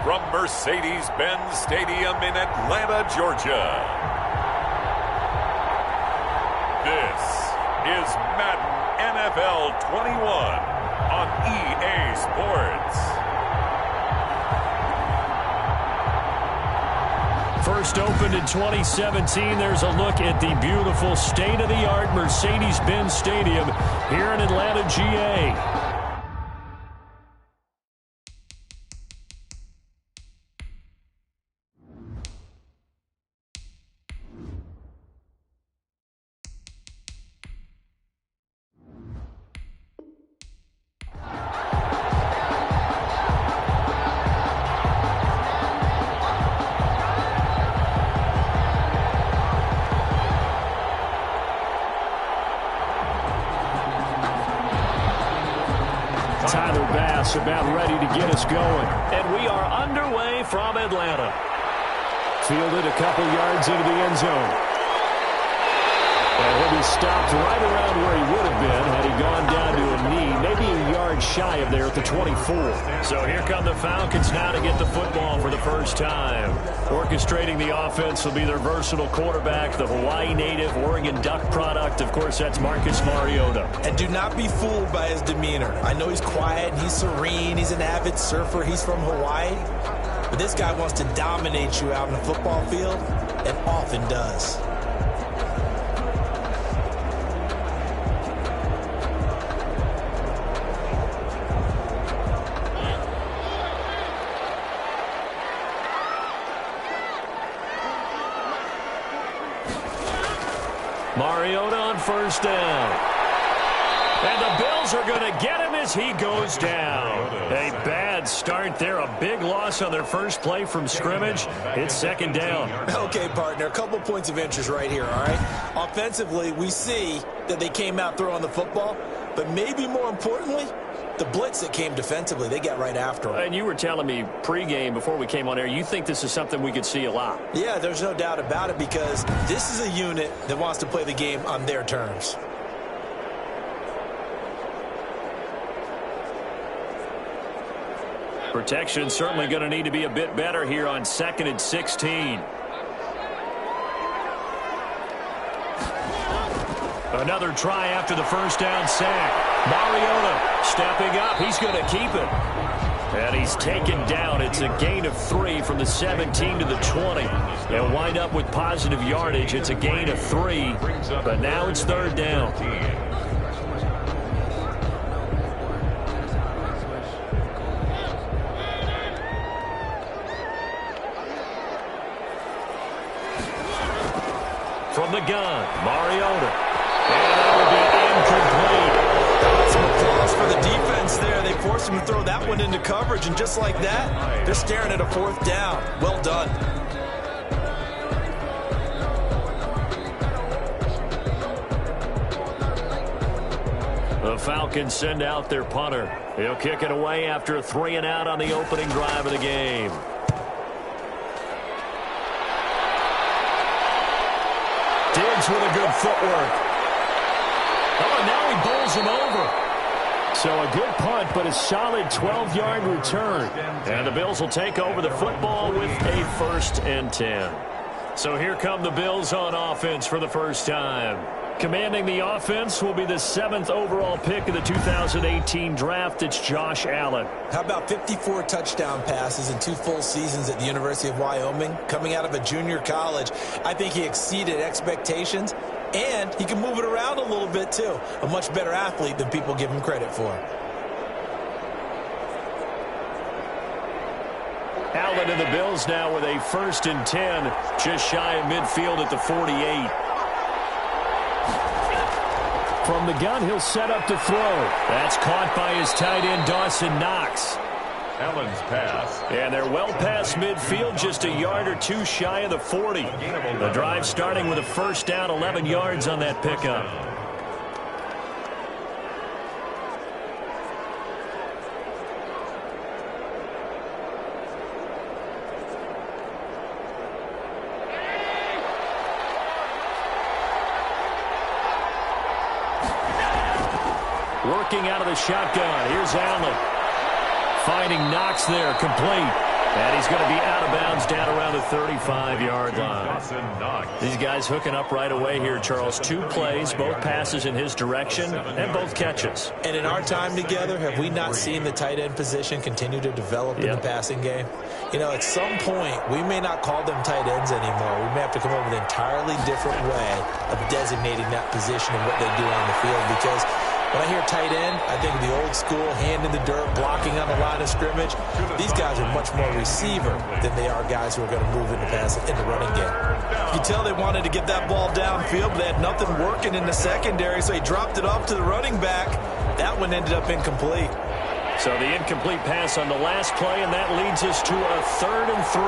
from Mercedes-Benz Stadium in Atlanta, Georgia. This is Madden NFL 21 on EA Sports. First opened in 2017, there's a look at the beautiful state-of-the-art Mercedes-Benz Stadium here in Atlanta, GA. About ready to get us going. And we are underway from Atlanta. Fielded a couple yards into the end zone. And he'll be stopped right around where he would have been had he gone down to a knee, maybe a yard shy of there at the 24. So here come the Falcons now to get the football for the first time. Orchestrating the offense will be their versatile quarterback, the Hawaii native, Oregon Duck product. Of course, that's Marcus Mariota. And do not be fooled by his demeanor. I know he's quiet and he's serene. He's an avid surfer. He's from Hawaii. But this guy wants to dominate you out in the football field and often does. Mariota on first down. And the Bills are going to get him as he goes down. A bad start there. A big loss on their first play from scrimmage. It's second down. Okay, partner, a couple points of interest right here, all right? Offensively, we see that they came out throwing the football, but maybe more importantly, the blitz that came defensively, they got right after him. And you were telling me pregame before we came on air, you think this is something we could see a lot. Yeah, there's no doubt about it because this is a unit that wants to play the game on their terms. Protection certainly going to need to be a bit better here on 2nd and 16. Another try after the first down sack. Mariota stepping up. He's going to keep it. And he's taken down. It's a gain of 3 from the 17 to the 20. They'll wind up with positive yardage. It's a gain of 3. But now it's third down. From the gun, Mariota. And that would be incomplete. Some applause for the defense there. They forced him to throw that one into coverage, and just like that, they're staring at a fourth down. Well done. The Falcons send out their punter. He'll kick it away after a 3-and-out on the opening drive of the game. Diggs with a good footwork. Oh, now he bowls him over. So a good punt, but a solid 12-yard return. And the Bills will take over the football with a 1st and 10. So here come the Bills on offense for the first time. Commanding the offense will be the 7th overall pick of the 2018 draft. It's Josh Allen. How about 54 touchdown passes in 2 full seasons at the University of Wyoming? Coming out of a junior college, I think he exceeded expectations, and he can move it around a little bit too. A much better athlete than people give him credit for. Allen and the Bills now with a 1st and 10, just shy of midfield at the 48. From the gun, he'll set up to throw. That's caught by his tight end, Dawson Knox. Allen's pass. And they're well past midfield, just a yard or 2 shy of the 40. The drive starting with a first down, 11 yards on that pickup. Working out of the shotgun. Here's Allen. Finding Knox there, complete. And he's going to be out of bounds down around the 35-yard line. These guys hooking up right away here, Charles. 2 plays, both passes in his direction, and both catches. And in our time together, have we not seen the tight end position continue to develop in the passing game? You know, at some point, we may not call them tight ends anymore. We may have to come up with an entirely different way of designating that position and what they do on the field, because when I hear tight end, I think of the old school, hand in the dirt, blocking on the line of scrimmage. These guys are much more receiver than they are guys who are going to move into pass in the running game. You tell they wanted to get that ball downfield, but they had nothing working in the secondary, so he dropped it off to the running back. That one ended up incomplete. So the incomplete pass on the last play, and that leads us to a 3rd and 3.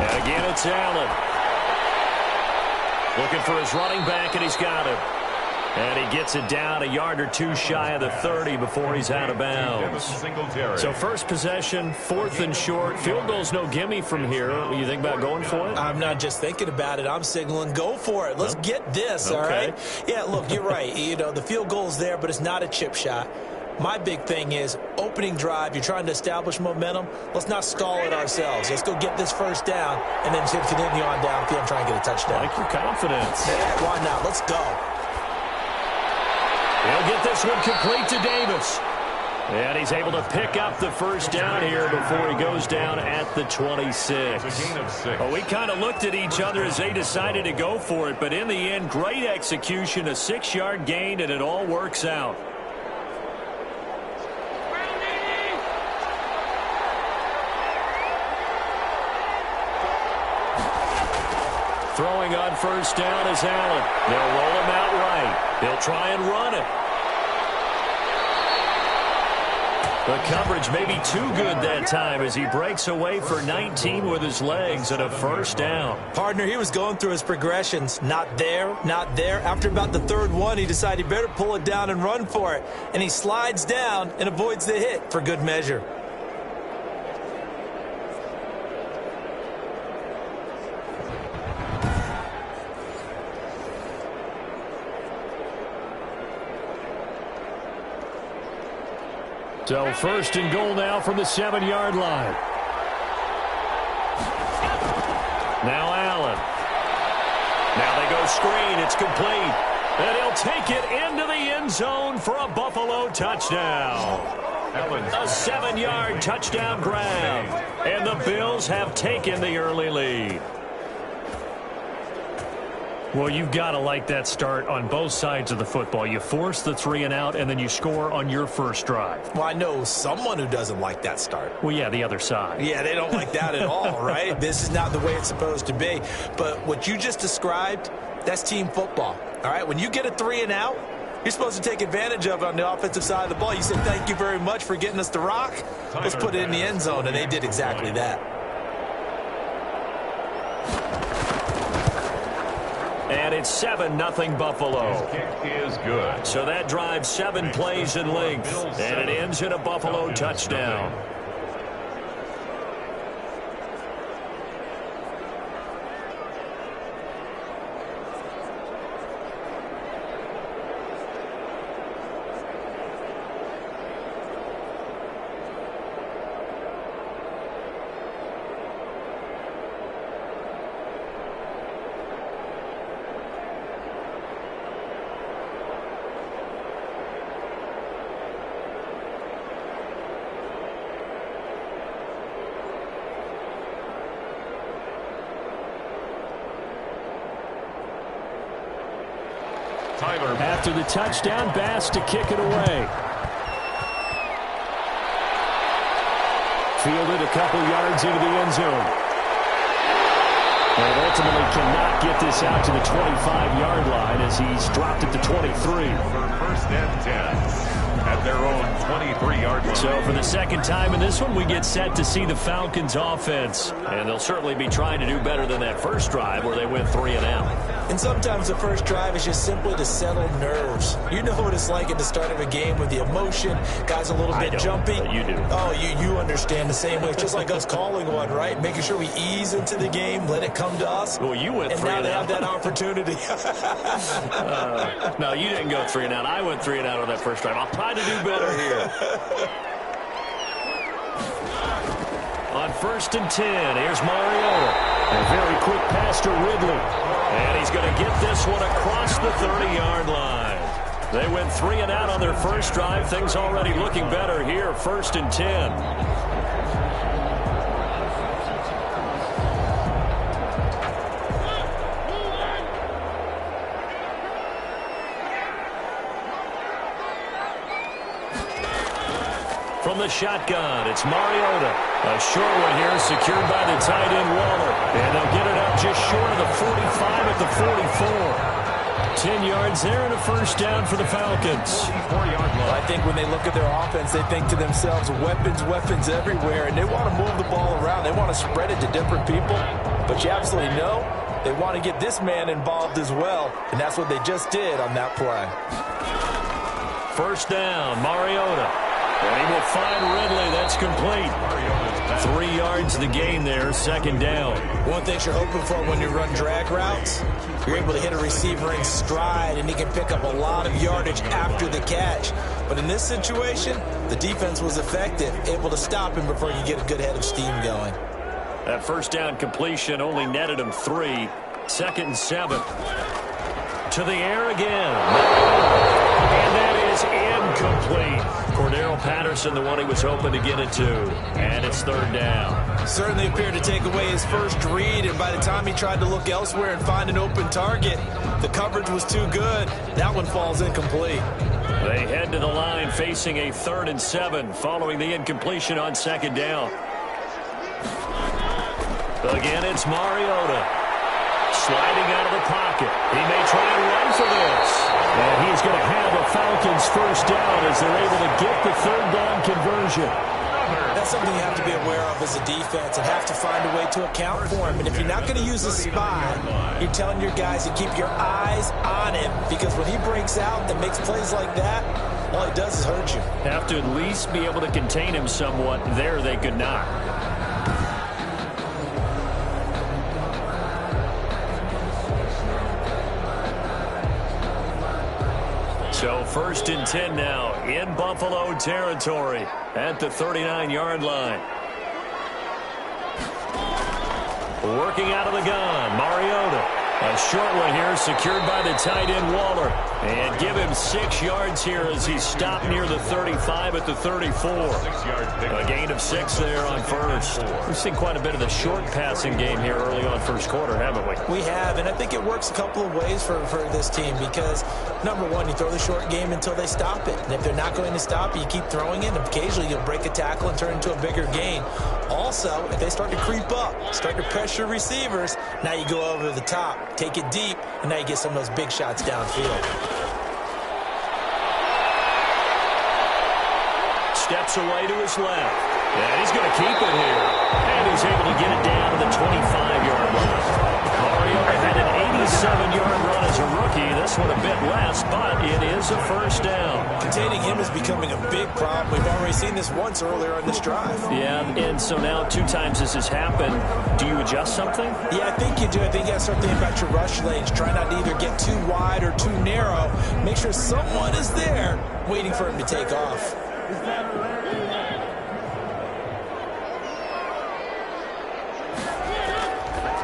And again, it's Allen. Looking for his running back, and he's got him. And he gets it down a yard or 2 shy of the 30 before he's out of bounds. So first possession, 4th and short. Field goal's no gimme from here. You think about going for it? I'm not just thinking about it. I'm signaling go for it. Let's get this, all right? Yeah, look, you're right. You know, the field goal's there, but it's not a chip shot. My big thing is opening drive. You're trying to establish momentum. Let's not stall it ourselves. Let's go get this first down and then continue on downfield and try and get a touchdown. Like your confidence. Yeah, why not? Let's go. He'll get this one complete to Davis. And he's able to pick up the first down here before he goes down at the 26. Well, we kind of looked at each other as they decided to go for it, but in the end, great execution, a 6-yard gain, and it all works out. Throwing on first down is Allen. They'll roll him out right. They'll try and run it. The coverage may be too good that time as he breaks away for 19 with his legs and a first down. Partner, he was going through his progressions. Not there, not there. After about the 3rd one, he decided he better pull it down and run for it. And he slides down and avoids the hit for good measure. So 1st and goal now from the 7-yard line. Now Allen. Now they go screen. It's complete. And he'll take it into the end zone for a Buffalo touchdown. A 7-yard touchdown grab. And the Bills have taken the early lead. Well, you've got to like that start on both sides of the football. You force the 3 and out, and then you score on your first drive. Well, I know someone who doesn't like that start. Well, yeah, the other side. Yeah, they don't like that at all, right? This is not the way it's supposed to be. But what you just described, that's team football, all right? When you get a 3 and out, you're supposed to take advantage of it on the offensive side of the ball. You say, thank you very much for getting us the rock. Let's put it in the end zone, and they did exactly that. And it's 7-0 Buffalo. Kick is good. So that drives 7 plays in length, and it ends in a Buffalo touchdown. After the touchdown, Bass to kick it away. Fielded a couple yards into the end zone. And ultimately cannot get this out to the 25-yard line as he's dropped at the 23. For 1st and 10 at their own 23-yard line. So for the second time in this one, we get set to see the Falcons offense. And they'll certainly be trying to do better than that first drive where they went 3 and out. And sometimes the first drive is just simply to settle nerves. You know what it's like at the start of a game with the emotion. Guys a little bit jumpy. You do. Oh, you understand the same way. It's just like us calling one, right? Making sure we ease into the game, let it come to us. Well, you went 3 and out. And now they have that opportunity. No, you didn't go 3 and out. I went 3 and out on that first drive. I'll try to do better here. 1st and 10. Here's Mariota. A very quick pass to Ridley. And he's going to get this one across the 30-yard line. They went 3 and out on their first drive. Things already looking better here. 1st and 10. From the shotgun, it's Mariota. A short one here, secured by the tight end Waller. And they'll get it up just short of the 45 at the 44. 10 yards there and a first down for the Falcons. I think when they look at their offense, they think to themselves, weapons, weapons everywhere. And they want to move the ball around. They want to spread it to different people. But you absolutely know they want to get this man involved as well. And that's what they just did on that play. First down, Mariota. And he will find Ridley. That's complete. 3 yards the gain there, 2nd down. One thing you're hoping for when you run drag routes, you're able to hit a receiver in stride, and he can pick up a lot of yardage after the catch. But in this situation, the defense was effective, able to stop him before you get a good head of steam going. That first down completion only netted him 3. 2nd and 7. To the air again. And that is incomplete. Cordero Patterson, the one he was hoping to get it to. And it's 3rd down. Certainly appeared to take away his first read, and by the time he tried to look elsewhere and find an open target, the coverage was too good. That one falls incomplete. They head to the line facing a 3rd and 7 following the incompletion on 2nd down. Again, it's Mariota. Sliding out of the pocket. He may try and run for this. And he's going to have a Falcons first down as they're able to get the 3rd down conversion. That's something you have to be aware of as a defense and have to find a way to account for him. And if you're not going to use a spy, you're telling your guys to keep your eyes on him. Because when he breaks out and makes plays like that, all he does is hurt you. Have to at least be able to contain him somewhat. There they could not. So 1st and 10 now in Buffalo territory at the 39-yard line. Working out of the gun, Mariota. A short one here secured by the tight end Waller. And give him 6 yards here as he's stopped near the 35 at the 34. A gain of 6 there on first. We've seen quite a bit of the short passing game here early on first quarter, haven't we? We have, and I think it works a couple of ways for this team because, number one, you throw the short game until they stop it. And if they're not going to stop it, you keep throwing it, and occasionally you'll break a tackle and turn into a bigger gain. Also, if they start to creep up, start to pressure receivers, now you go over the top, take it deep, and now you get some of those big shots downfield. Steps away to his left. And he's going to keep it here. And he's able to get it down to the 25-yard line. Mariota had an 87-yard run as a rookie. This one a bit less, but it is a first down. Containing him is becoming a big problem. We've already seen this once earlier on this drive. Yeah, and so now 2 times this has happened. Do you adjust something? Yeah, I think you do. I think you have to start thinking about your rush lanes. Try not to either get too wide or too narrow. Make sure someone is there waiting for him to take off.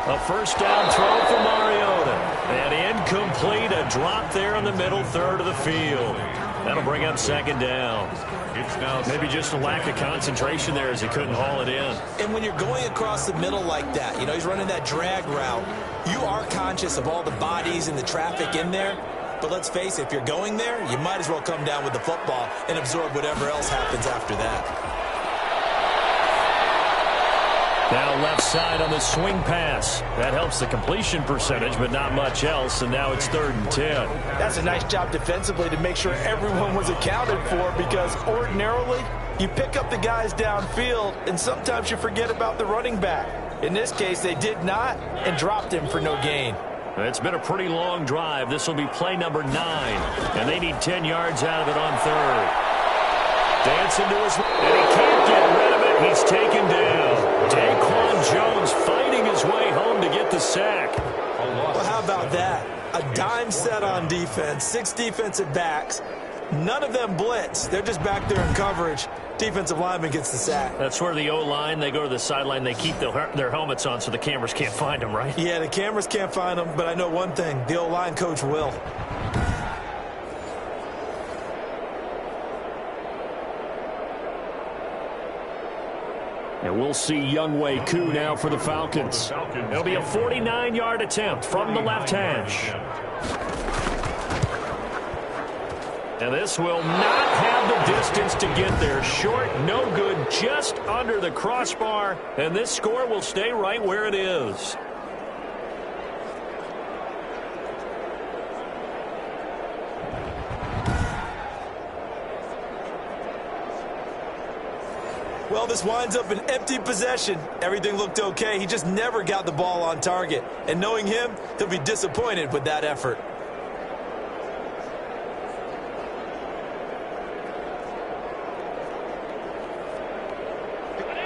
A first down throw for Mariota. And incomplete, a drop there in the middle third of the field. That'll bring up 2nd down. It's now maybe just a lack of concentration there as he couldn't haul it in. And when you're going across the middle like that, you know, he's running that drag route, you are conscious of all the bodies and the traffic in there. But let's face it, if you're going there, you might as well come down with the football and absorb whatever else happens after that. Now left side on the swing pass. That helps the completion percentage, but not much else, and now it's 3rd and 10. That's a nice job defensively to make sure everyone was accounted for because ordinarily you pick up the guys downfield and sometimes you forget about the running back. In this case, they did not and dropped him for no gain. It's been a pretty long drive. This will be play number 9, and they need 10 yards out of it on 3rd. Dancing to his, and he can't get rid of it. He's taken down. Daquan Jones fighting his way home to get the sack. Well, how about that? A dime set on defense, 6 defensive backs. None of them blitz. They're just back there in coverage. Defensive lineman gets the sack. That's where the O-line, they go to the sideline, they keep their helmets on so the cameras can't find them, right? Yeah, the cameras can't find them, but I know one thing. The O-line coach will. And we'll see Younghoe Koo now for the Falcons. It'll be a 49-yard attempt from the left hash. And this will not have the distance to get there. Short, no good, just under the crossbar. And this score will stay right where it is. Well, this winds up an empty possession. Everything looked okay. He just never got the ball on target. And knowing him, he'll be disappointed with that effort.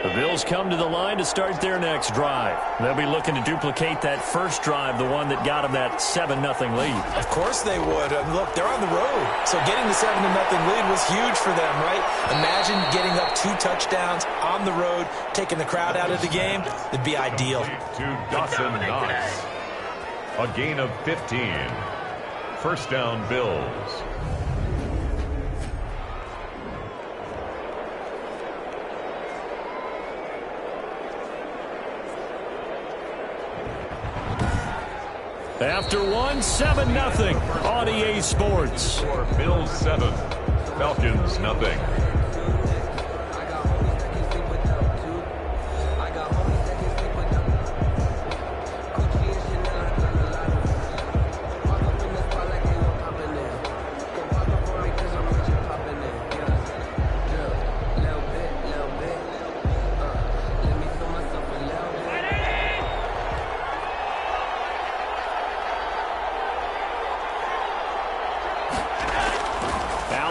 The Bills come to the line to start their next drive. They'll be looking to duplicate that first drive, the one that got them that 7-0 lead. Of course they would. Look, they're on the road. So getting the 7-0 lead was huge for them, right? Imagine getting up 2 touchdowns on the road, taking the crowd out of the game. It'd be ideal. To Dawson Knox. A gain of 15. First down, Bills. After 7-0 on EA Sports. Bills 7, Falcons nothing.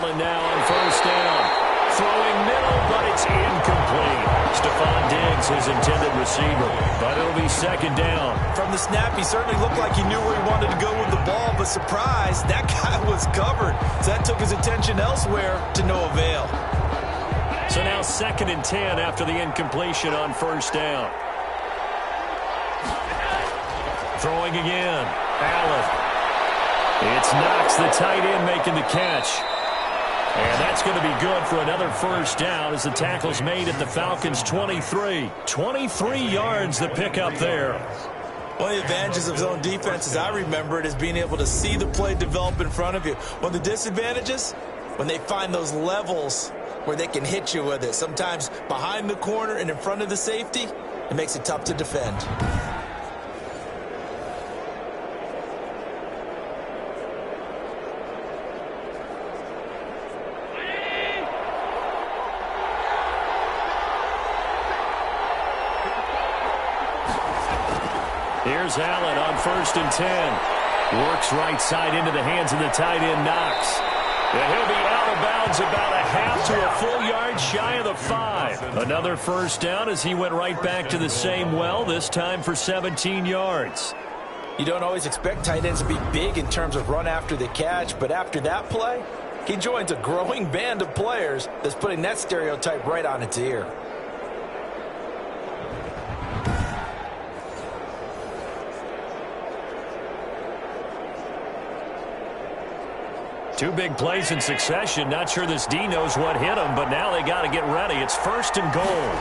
Now on first down. Throwing middle, but it's incomplete. Stephon Diggs, his intended receiver. But it'll be second down. From the snap, he certainly looked like he knew where he wanted to go with the ball, but surprise, that guy was covered. So that took his attention elsewhere to no avail. So now 2nd and 10 after the incompletion on first down. Throwing again. Allen. It's Knox, the tight end, making the catch. And that's going to be good for another first down as the tackle's made at the Falcons' 23. 23 yards the pickup there. One of the advantages of zone defense, as I remember it, is being able to see the play develop in front of you. One of the disadvantages, when they find those levels where they can hit you with it. Sometimes behind the corner and in front of the safety, it makes it tough to defend. Here's Allen on 1st and 10. Works right side into the hands of the tight end, Knox. And he'll be out of bounds about a half to a full yard shy of the 5. Another first down as he went right back to the same well, this time for 17 yards. You don't always expect tight ends to be big in terms of run after the catch, but after that play, he joins a growing band of players that's putting that stereotype right on its ear. Two big plays in succession. Not sure this D knows what hit him, but now they got to get ready. It's 1st and goal.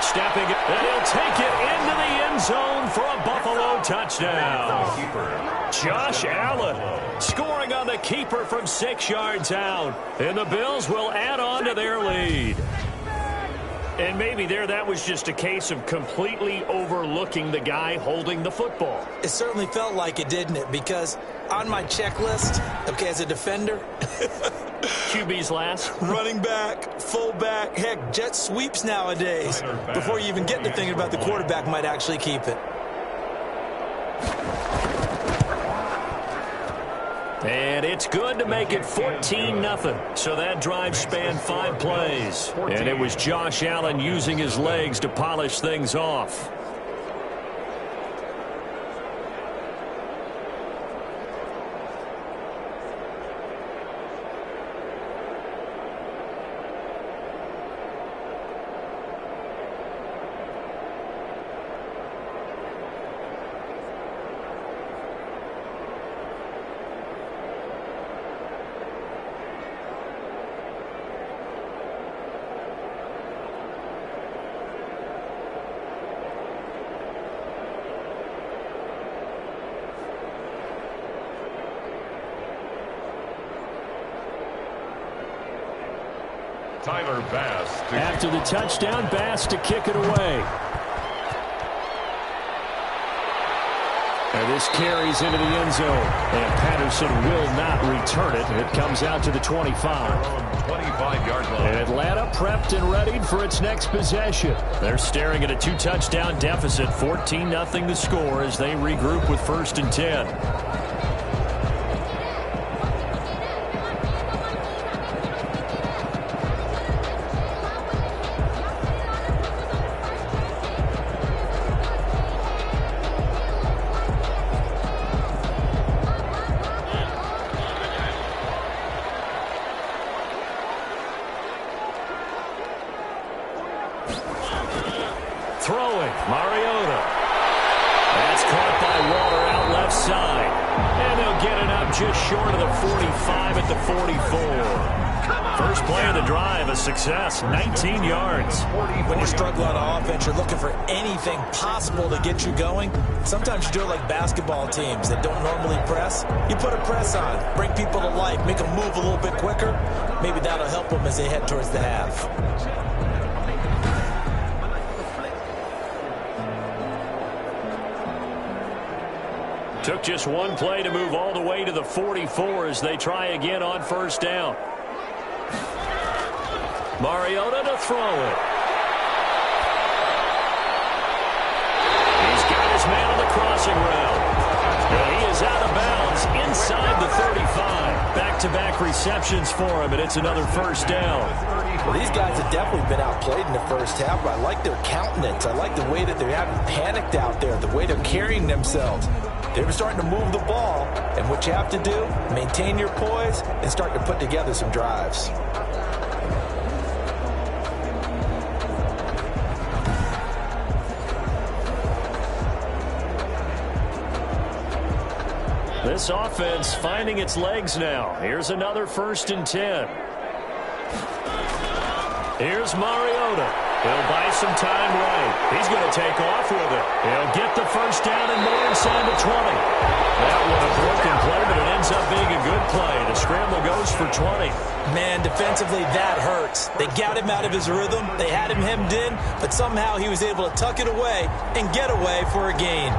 Stepping, and he'll take it into the end zone for a Buffalo touchdown. Josh Allen scoring on the keeper from 6 yards out. And the Bills will add on to their lead. And maybe that was just a case of completely overlooking the guy holding the football. It certainly felt like it, didn't it? Because on my checklist, okay, as a defender, QB's last. Running back, fullback, heck, jet sweeps nowadays. Before you even get to thinking about the quarterback might actually keep it. And it's good to make it 14-0. So that drive spanned 5 plays. And it was Josh Allen using his legs to polish things off. After the touchdown, Bass to kick it away. And this carries into the end zone. And Patterson will not return it. It comes out to the 25. 25-yard line. And Atlanta prepped and readied for its next possession. They're staring at a 2-touchdown deficit. 14-0 the score as they regroup with 1st and 10. Throwing, Mariota. That's caught by Waller out left side. And they'll get it up just short of the 45 at the 44. First play of the drive, a success, 19 yards. When you struggle on offense, you're looking for anything possible to get you going. Sometimes you do it like basketball teams that don't normally press. You put a press on, bring people to life, make them move a little bit quicker. Maybe that'll help them as they head towards the half. Took just one play to move all the way to the 44 as they try again on 1st down. Mariota to throw it. He's got his man on the crossing route. And he is out of bounds inside the 35. Back-to-back receptions for him, and it's another 1st down. Well, these guys have definitely been outplayed in the first half, but I like their countenance. I like the way that they haven't panicked out there, the way they're carrying themselves. They're starting to move the ball, and what you have to do, maintain your poise and start to put together some drives. This offense finding its legs now. Here's another 1st and 10. Here's Mariota. He'll buy some time right. He's going to take off with it. He'll get the 1st down and more inside the 20. That one a broken play, but it ends up being a good play. The scramble goes for 20. Man, defensively, that hurts. They got him out of his rhythm. They had him hemmed in, but somehow he was able to tuck it away and get away for a gain.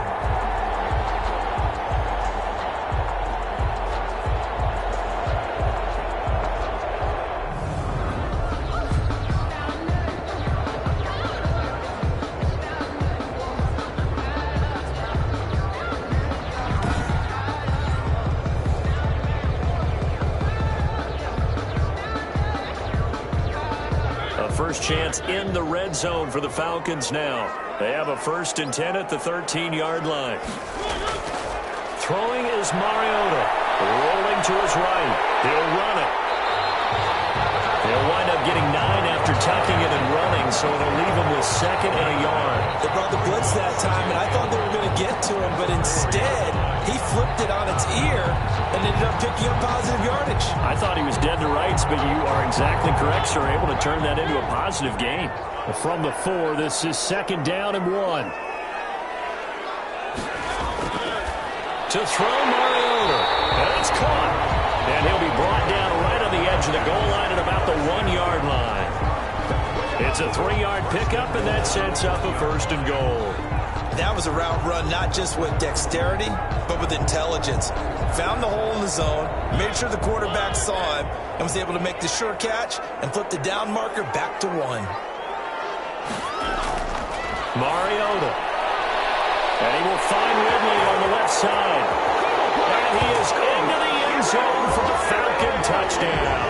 First chance in the red zone for the Falcons now. They have a 1st and 10 at the 13-yard line. Throwing is Mariota. Rolling to his right. He'll run it. He'll wind up getting 9 after tucking it and running, so it'll leave him with 2nd and a yard. They brought the blitz that time, and I thought they were going to get to him, but instead he flipped it on its ear and ended up picking up positive yardage. I thought he was dead to rights, but you are exactly correct, sir. Able to turn that into a positive gain. From the 4, this is 2nd down and 1. To throw Mariota. And it's caught. And he'll be brought down right on the edge of the goal line at about the 1-yard line. It's a 3-yard pickup, and that sets up a 1st and goal. That was a route run not just with dexterity, but with intelligence. Found the hole in the zone, made sure the quarterback saw him, and was able to make the sure catch and flip the down marker back to 1. Mariota. And he will find Ridley on the left side. And he is into the end zone for the Falcon touchdown.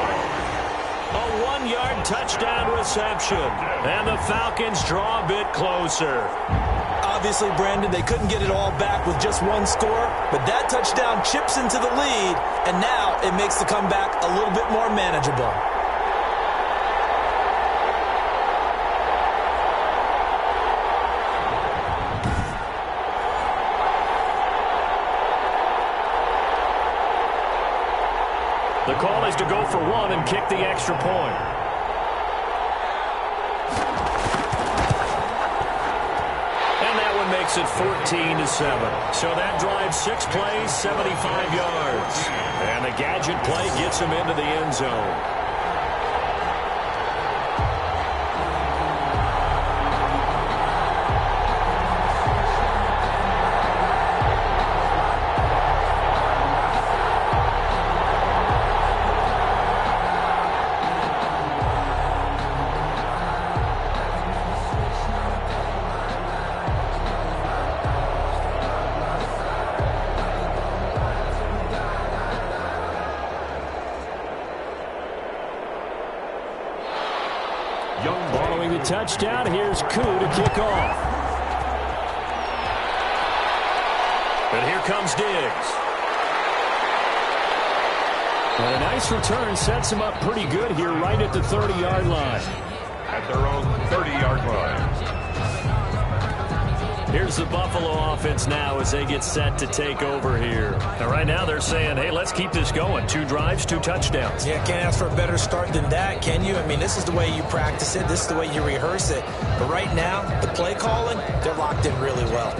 A 1-yard touchdown reception. And the Falcons draw a bit closer. Obviously, Brandon, they couldn't get it all back with just one score, but that touchdown chips into the lead, and now it makes the comeback a little bit more manageable. The call is to go for 1 and kick the extra point. Makes it 14-7. So that drives 6 plays, 75 yards. And the gadget play gets him into the end zone. Following the touchdown, here's Koo to kick off. And here comes Diggs. And a nice return sets him up pretty good here right at the 30-yard line. At their own 30-yard line. Here's the Buffalo offense now as they get set to take over here. And right now they're saying, hey, let's keep this going. 2 drives, 2 touchdowns. Yeah, can't ask for a better start than that, can you? I mean, this is the way you practice it. This is the way you rehearse it. But right now, the play calling, they're locked in really well.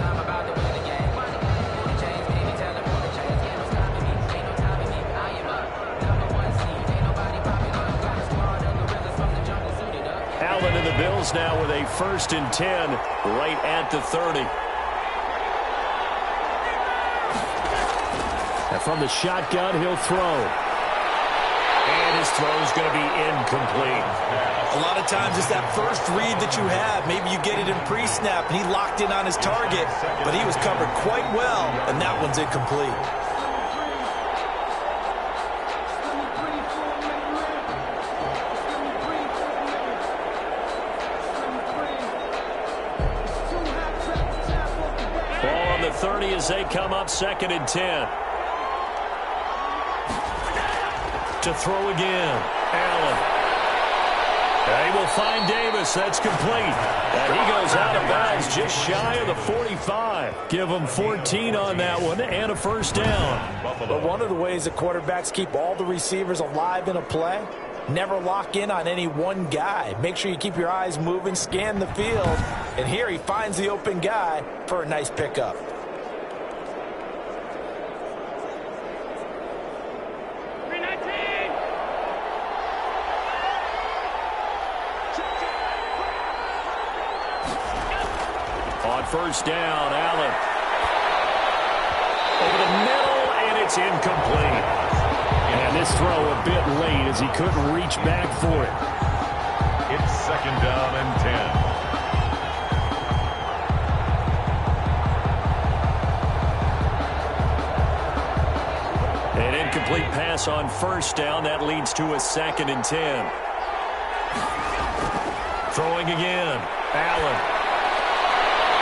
Allen and the Bills now with a 1st and 10 right at the 30. And from the shotgun, he'll throw. And his throw is going to be incomplete. A lot of times it's that first read that you have. Maybe you get it in pre-snap, and he locked in on his target, but he was covered quite well, and that one's incomplete. Ball on the 30 as they come up 2nd and 10. To throw again. Allen. They will find Davis. That's complete. And he goes out of bounds just shy of the 45. Give him 14 on that one and a 1st down. But one of the ways that quarterbacks keep all the receivers alive in a play, never lock in on any one guy. Make sure you keep your eyes moving, scan the field. And here he finds the open guy for a nice pickup. On 1st down, Allen. Over the middle, and it's incomplete. And this throw a bit late as he couldn't reach back for it. It's 2nd down and 10. An incomplete pass on 1st down. That leads to a 2nd and 10. Throwing again. Allen.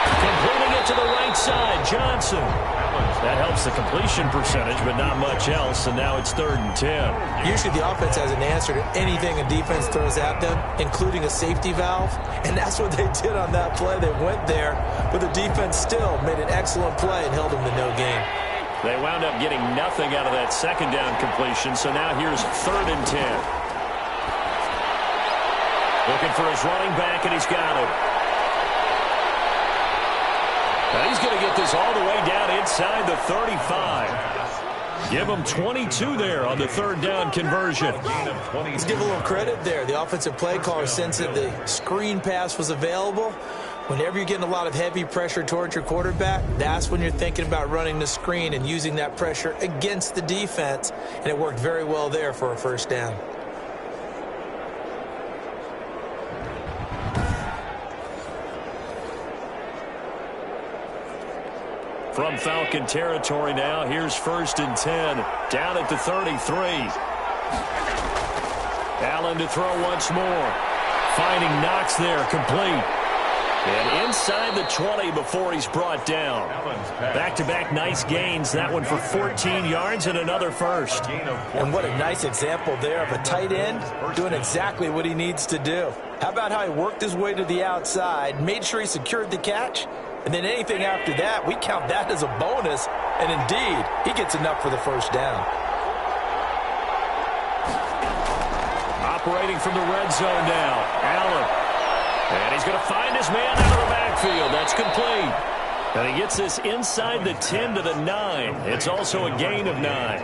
Completing it to the right side. Johnson. That helps the completion percentage, but not much else, and now it's 3rd and 10. Usually the offense has an answer to anything a defense throws at them, including a safety valve, and that's what they did on that play. They went there, but the defense still made an excellent play and held them to no gain. They wound up getting nothing out of that 2nd down completion, so now here's 3rd and 10. Looking for his running back, and he's got him. Now he's going to get this all the way down inside the 35. Give him 22 there on the 3rd down conversion. Let's give a little credit there. The offensive play caller sensed that the screen pass was available. Whenever you're getting a lot of heavy pressure towards your quarterback, that's when you're thinking about running the screen and using that pressure against the defense. And it worked very well there for a 1st down. From Falcon territory now, here's 1st and 10, down at the 33. Allen to throw once more. Finding Knox there, complete. And inside the 20 before he's brought down. Back-to-back nice gains, that one for 14 yards and another 1st. And what a nice example there of a tight end doing exactly what he needs to do. How about how he worked his way to the outside, made sure he secured the catch, and then anything after that, we count that as a bonus. And indeed, he gets enough for the 1st down. Operating from the red zone now, Allen. And he's going to find his man out of the backfield. That's complete. And he gets this inside the 10 to the 9. It's also a gain of 9.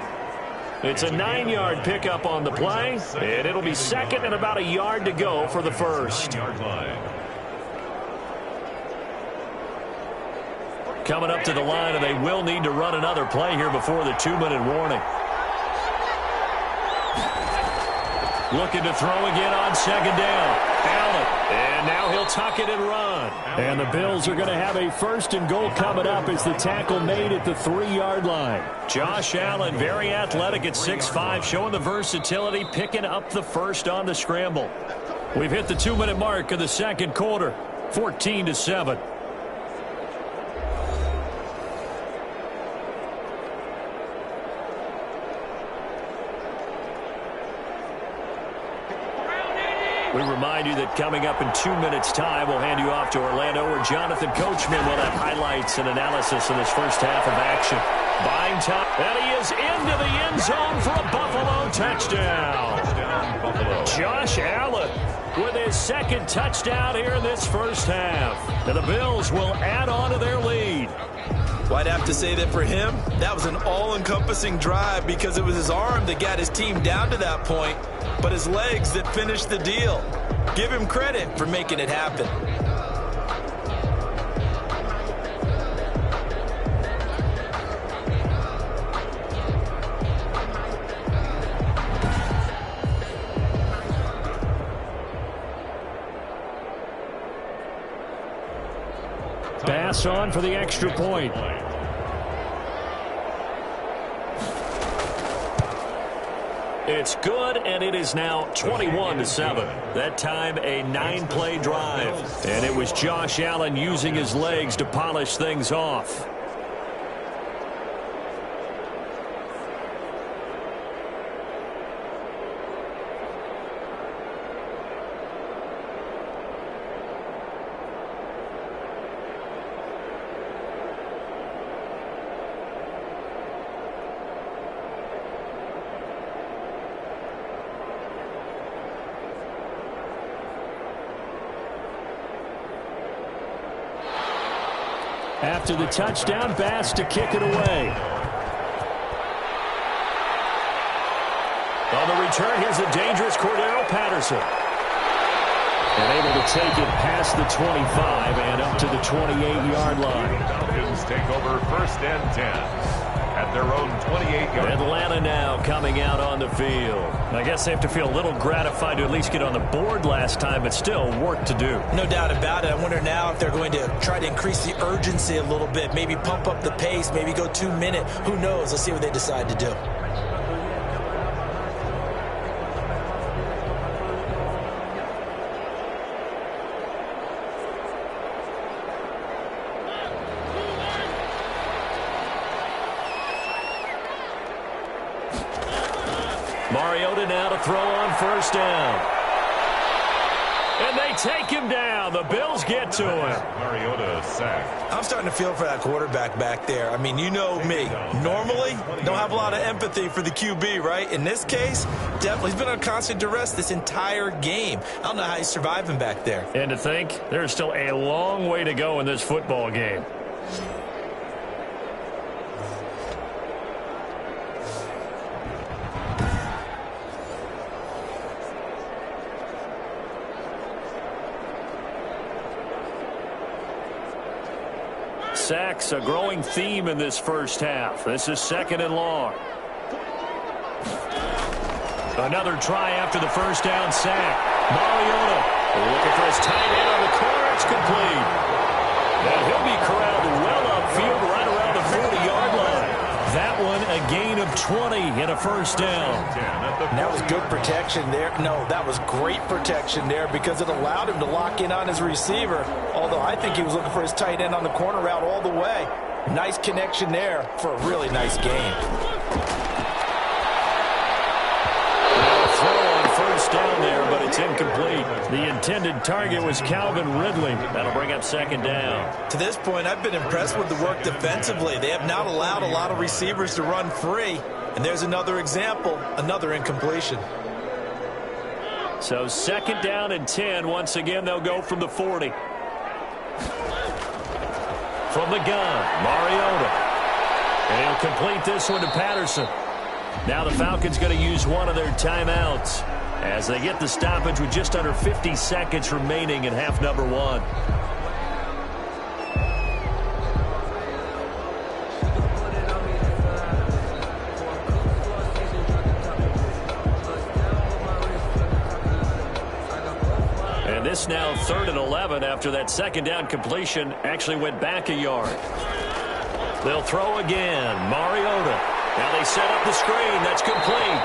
It's a 9-yard pickup on the play, and it'll be 2nd and about a yard to go for the 1st. Coming up to the line, and they will need to run another play here before the 2-minute warning. Looking to throw again on 2nd down. Allen. And now he'll tuck it and run. And the Bills are going to have a 1st and goal coming up as the tackle made at the 3-yard line. Josh Allen, very athletic at 6'5", showing the versatility, picking up the 1st on the scramble. We've hit the 2-minute mark of the second quarter, 14-7. We remind you that coming up in 2 minutes' time, we'll hand you off to Orlando, where Jonathan Coachman will have highlights and analysis of this first half of action. Buying time, and he is into the end zone for a Buffalo touchdown. Josh Allen with his second touchdown here in this first half. And the Bills will add on to their lead. Well, I'd have to say that for him, that was an all-encompassing drive because it was his arm that got his team down to that point, but his legs that finished the deal. Give him credit for making it happen. Pass on for the extra point. It's good, and it is now 21-7. That time, a 9-play drive. And it was Josh Allen using his legs to polish things off. After the touchdown, Bass to kick it away. On the return, here's the dangerous Cordero Patterson. And able to take it past the 25 and up to the 28-yard line. Falcons take over 1st and 10. At their own 28-yard. Atlanta now coming out on the field. I guess they have to feel a little gratified to at least get on the board last time, but still work to do. No doubt about it. I wonder now if they're going to try to increase the urgency a little bit, maybe pump up the pace, maybe go 2-minute. Who knows? Let's see what they decide to do. Mariota now to throw on 1st down. And they take him down. The Bills get to him. Mariota sacked. I'm starting to feel for that quarterback back there. I mean, you know me. Normally, don't have a lot of empathy for the QB, right? In this case, definitely he's been on constant duress this entire game. I don't know how he's surviving back there. And to think, there's still a long way to go in this football game. Sacks, a growing theme in this first half. This is 2nd and long. Another try after the 1st down sack. Mariota looking for his tight end on the corner. It's complete. And he'll be corralled well upfield right around the 40-yard line. That one a gain of 20 and a 1st down. And that was good protection there. No, that was great protection there because it allowed him to lock in on his receiver. Although I think he was looking for his tight end on the corner route all the way. Nice connection there for a really nice game. Throw on 1st down there, but it's incomplete. The intended target was Calvin Ridley. That'll bring up 2nd down. To this point, I've been impressed with the work defensively. They have not allowed a lot of receivers to run free. And there's another example, another incompletion. So 2nd down and 10. Once again, they'll go from the 40. From the gun, Mariota. And he'll complete this one to Patterson. Now the Falcons going to use one of their timeouts as they get the stoppage with just under 50 seconds remaining in half number 1. This now 3rd and 11 after that 2nd down completion actually went back a yard. They'll throw again. Mariota. Now they set up the screen. That's complete.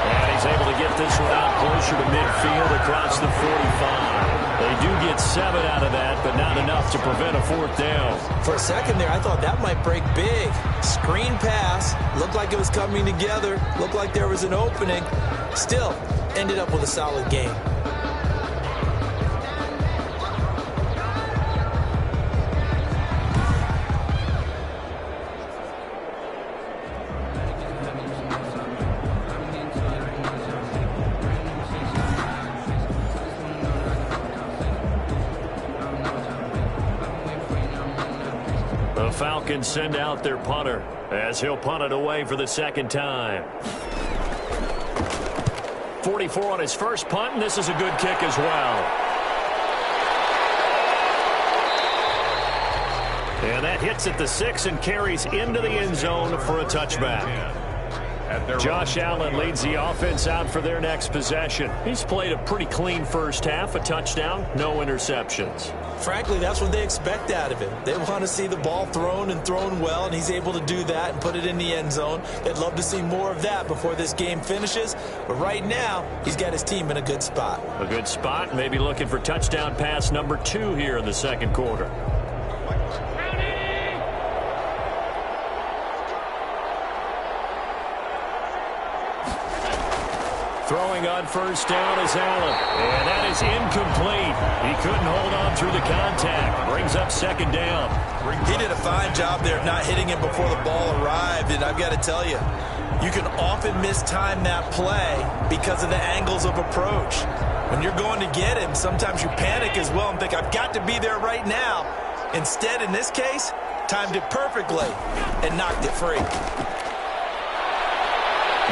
And he He's able to get this one out closer to midfield across the 45. They do get 7 out of that, but not enough to prevent a 4th down. For a second there, I thought that might break big. Screen pass. Looked like it was coming together. Looked like there was an opening. Still, ended up with a solid game. Falcons send out their punter as he'll punt it away for the 2nd time. 44 on his first punt, and this is a good kick as well. And that hits at the 6 and carries into the end zone for a touchback. Josh Allen leads the offense out for their next possession. He's played a pretty clean first half, a touchdown, no interceptions. Frankly, that's what they expect out of him. They want to see the ball thrown and thrown well, and he's able to do that and put it in the end zone. They'd love to see more of that before this game finishes. But right now, he's got his team in a good spot. A good spot, maybe looking for touchdown pass number 2 here in the 2nd quarter. Throwing on first down is Allen. And that is incomplete. He couldn't hold on through the contact. Brings up 2nd down. He did a fine job there of not hitting him before the ball arrived. And I've got to tell you, you can often mistime that play because of the angles of approach. When you're going to get him, sometimes you panic as well and think, I've got to be there right now. Instead, in this case, timed it perfectly and knocked it free.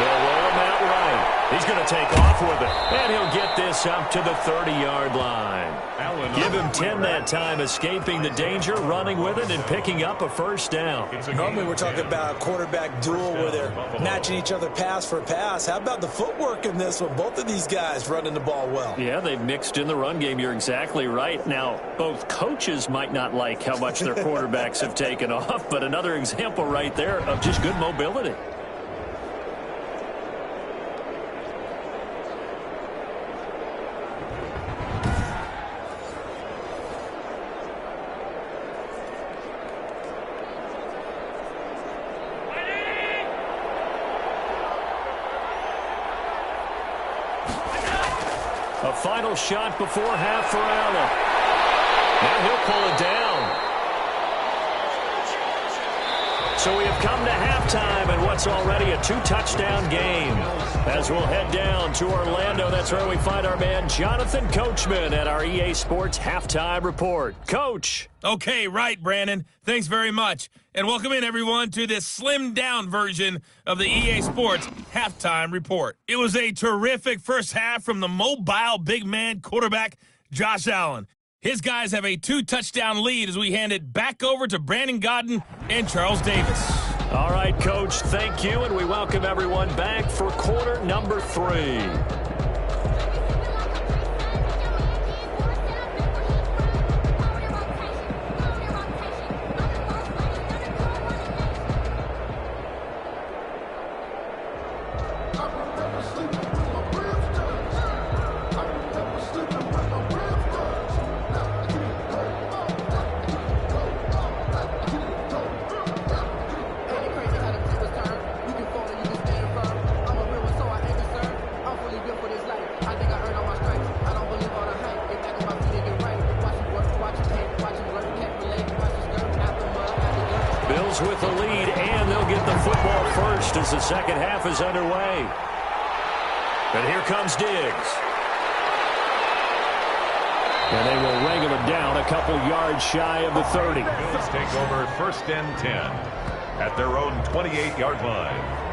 They'll roll him out right. He's going to take off with it, and he'll get this up to the 30-yard line. Give him 10 that time, escaping the danger, running with it, and picking up a first down. Normally we're talking about a quarterback duel where they're matching each other pass for pass. How about the footwork in this one? Both of these guys running the ball well. Yeah, they've mixed in the run game. You're exactly right. Now, both coaches might not like how much their quarterbacks have taken off, but another example right there of just good mobility. A final shot before half for Allen. Now he'll pull it down. So we have come to halftime in what's already a 2-touchdown game. As we'll head down to Orlando, that's where we find our man Jonathan Coachman at our EA Sports Halftime Report. Coach. Okay, right, Brandon. Thanks very much. And welcome in, everyone, to this slimmed-down version of the EA Sports Halftime Report. It was a terrific first half from the mobile big man quarterback, Josh Allen. His guys have a 2-touchdown lead as we hand it back over to Brandon Godden and Charles Davis. All right, Coach, thank you, and we welcome everyone back for quarter number 3. With the lead, and they'll get the football first as the second half is underway. And here comes Diggs. And they will wrangle it down a couple yards shy of the 30. Bills take over 1st and 10 at their own 28-yard line.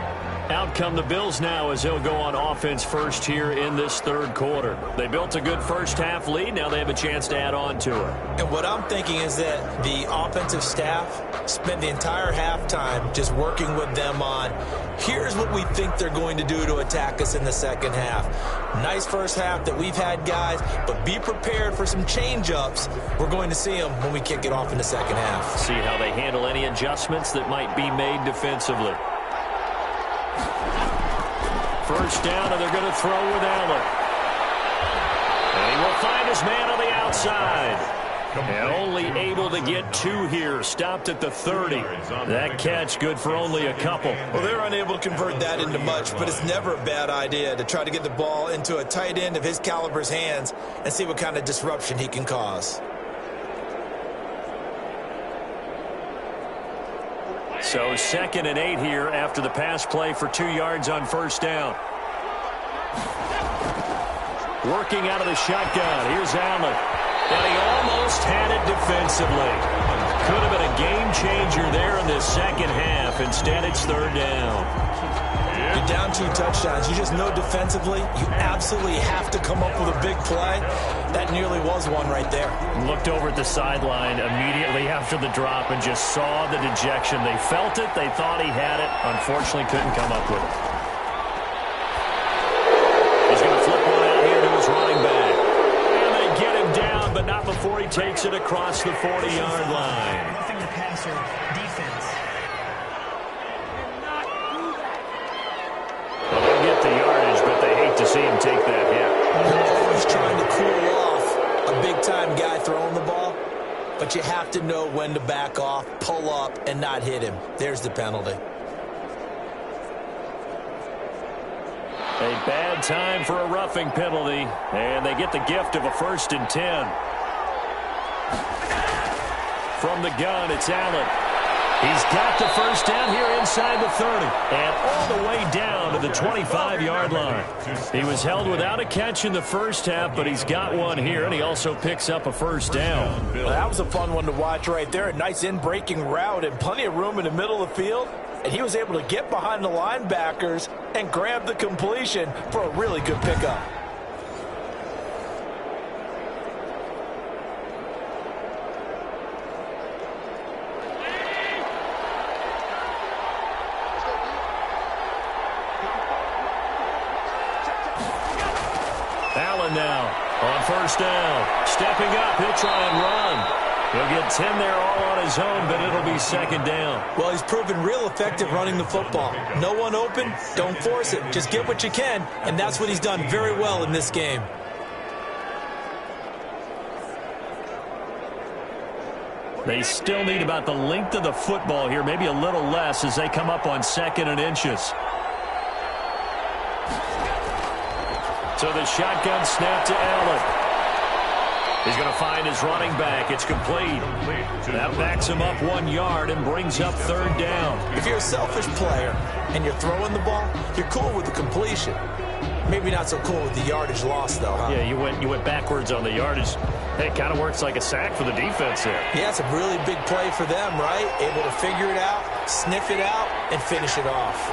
Out come the Bills now as they'll go on offense first here in this 3rd quarter. They built a good first half lead. Now they have a chance to add on to it. And what I'm thinking is that the offensive staff spent the entire halftime just working with them on, here's what we think they're going to do to attack us in the second half. Nice first half that we've had, guys, but be prepared for some change-ups. We're going to see them when we kick it off in the second half. See how they handle any adjustments that might be made defensively. first down, and they're going to throw with Allen. And he will find his man on the outside. And only able to get 2 here. Stopped at the 30. That catch good for only a couple. Well, they're unable to convert that into much, but it's never a bad idea to try to get the ball into a tight end of his caliber's hands and see what kind of disruption he can cause. So 2nd and 8 here after the pass play for 2 yards on first down. Working out of the shotgun. Here's Allen. And he almost had it defensively. Could have been a game changer there in the second half. Instead, it's 3rd down. You're down 2 touchdowns. You just know defensively you absolutely have to come up with a big play. That nearly was one right there. Looked over at the sideline immediately after the drop and just saw the dejection. They felt it. They thought he had it. Unfortunately, couldn't come up with it. He's going to flip one out here to his running back. And they get him down, but not before he takes it across the 40-yard line. Roughing the passer defense. Well, they'll get the yardage, but they hate to see him take that hit. You're always trying to cool off a big-time guy throwing the ball, but you have to know when to back off, pull up, and not hit him. There's the penalty. A bad time for a roughing penalty, and they get the gift of a 1st and 10. From the gun, it's Allen. He's got the first down here inside the 30, and all the way down to the 25-yard line. He was held without a catch in the first half, but he's got one here, and he also picks up a first down. Well, that was a fun one to watch right there. A nice in-breaking route and plenty of room in the middle of the field. And he was able to get behind the linebackers and grab the completion for a really good pickup. Allen now on first down. Stepping up, he'll try and run. He'll get 10 there all on his own, but it'll be 2nd down. Well, he's proven real effective running the football. No one open, don't force it. Just get what you can, and that's what he's done very well in this game. They still need about the length of the football here, maybe a little less as they come up on 2nd and inches. So the shotgun snap to Allen. He's going to find his running back. It's complete. That backs him up 1 yard and brings up 3rd down. If you're a selfish player and you're throwing the ball, you're cool with the completion. Maybe not so cool with the yardage loss, though, huh? Yeah, you went backwards on the yardage. It kind of works like a sack for the defense there. Yeah, it's a really big play for them, right? Able to figure it out, sniff it out, and finish it off.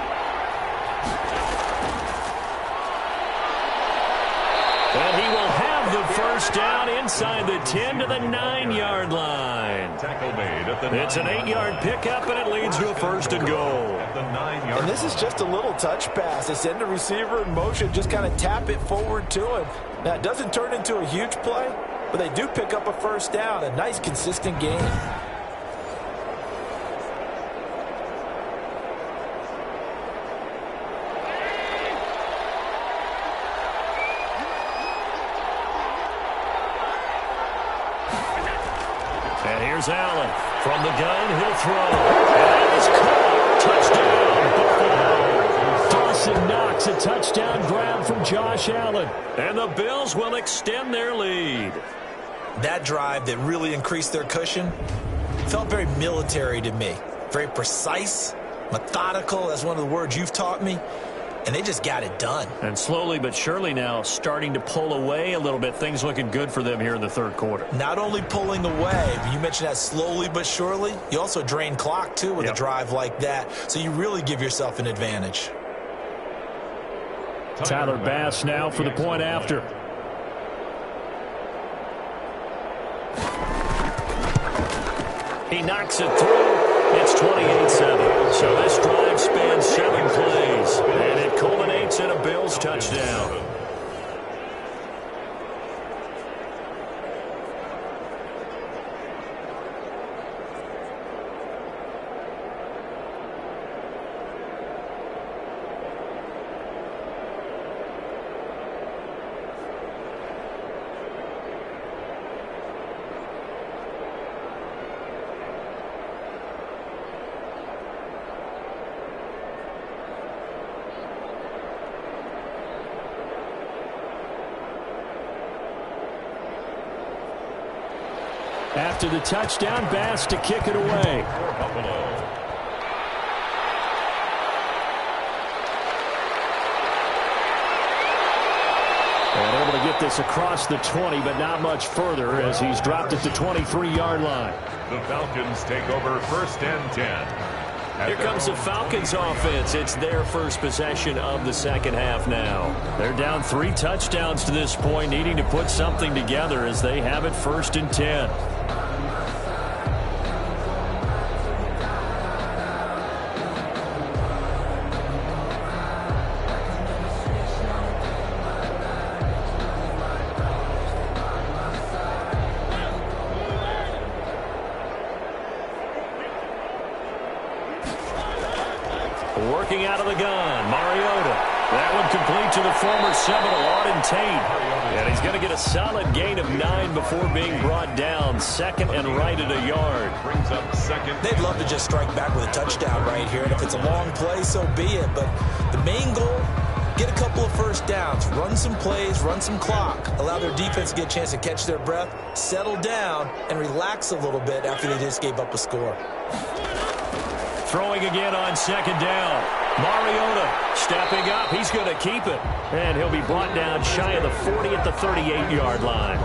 And he will have the first down inside the 10 to the 9-yard line. Tackle made at the It's an 8-yard pickup, and it leads to a 1st and goal. At the 9-yard. And this is just a little touch pass. They send the receiver in motion, just kind of tap it forward to him. Now, it doesn't turn into a huge play, but they do pick up a first down. A nice, consistent gain. And here's Allen. From the gun, he'll throw. And it's caught. Touchdown, Buffalo. Dawson Knox, a touchdown grab from Josh Allen. And the Bills will extend their lead. That drive that really increased their cushion felt very military to me. Very precise, methodical. That's one of the words you've taught me. And they just got it done. And slowly but surely now starting to pull away a little bit. Things looking good for them here in the 3rd quarter. Not only pulling away, but you mentioned that slowly but surely. You also drain clock, too, with a drive like that. So you really give yourself an advantage. Tyler Bass now for the point after. He knocks it through. It's 28-7. So this drive spans 7 plays. And it culminates in a Bills touchdown. After the touchdown, Bass to kick it away. Buffalo. And able to get this across the 20, but not much further as he's dropped it to 23-yard line. The Falcons take over 1st and 10. Here comes the Falcons offense. It's their first possession of the second half now. They're down 3 touchdowns to this point, needing to put something together as they have it 1st and 10. Working out of the gun, Mariota. That one complete to the former Seminole, Auden Tate. And he's going to get a solid gain of 9 before being brought down. 2nd and right at a yard. Brings up 2nd. They'd love to just strike back with a touchdown right here. And if it's a long play, so be it. But the main goal, get a couple of first downs, run some plays, run some clock, allow their defense to get a chance to catch their breath, settle down, and relax a little bit after they just gave up a score. Throwing again on 2nd down. Mariota stepping up. He's going to keep it. And he'll be brought down shy of the 40 at the 38-yard line.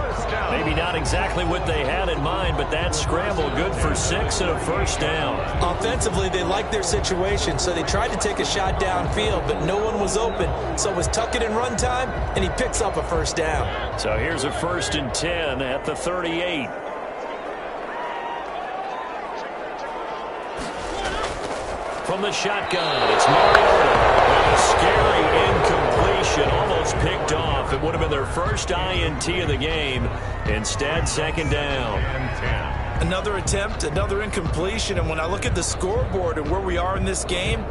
Maybe not exactly what they had in mind, but that scramble good for 6 and a first down. Offensively, they liked their situation, so they tried to take a shot downfield, but no one was open. So it was tuck it in run time, and he picks up a first down. So here's a 1st and 10 at the 38. From the shotgun, it's Mariota. And a scary incompletion, almost picked off. It would have been their first INT of the game. Instead, 2nd down. Another attempt, another incompletion. And when I look at the scoreboard and where we are in this game,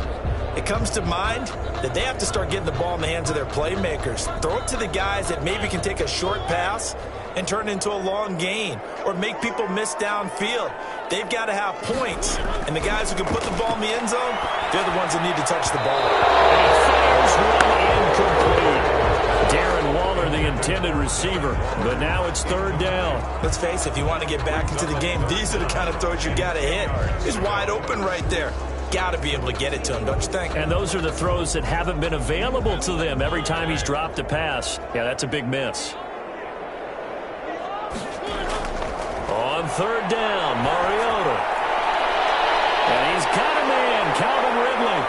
it comes to mind that they have to start getting the ball in the hands of their playmakers. Throw it to the guys that maybe can take a short pass and turn it into a long gain or make people miss downfield. They've got to have points. And the guys who can put the ball in the end zone, they're the ones that need to touch the ball. And he fires one incomplete. Darren Waller, the intended receiver. But now it's 3rd down. Let's face it, if you want to get back into the game, these are the kind of throws you got to hit. He's wide open right there. Got to be able to get it to him, don't you think? And those are the throws that haven't been available to them every time he's dropped a pass. Yeah, that's a big miss. On 3rd down, Mariota. And he's got a man, Calvin Ridley.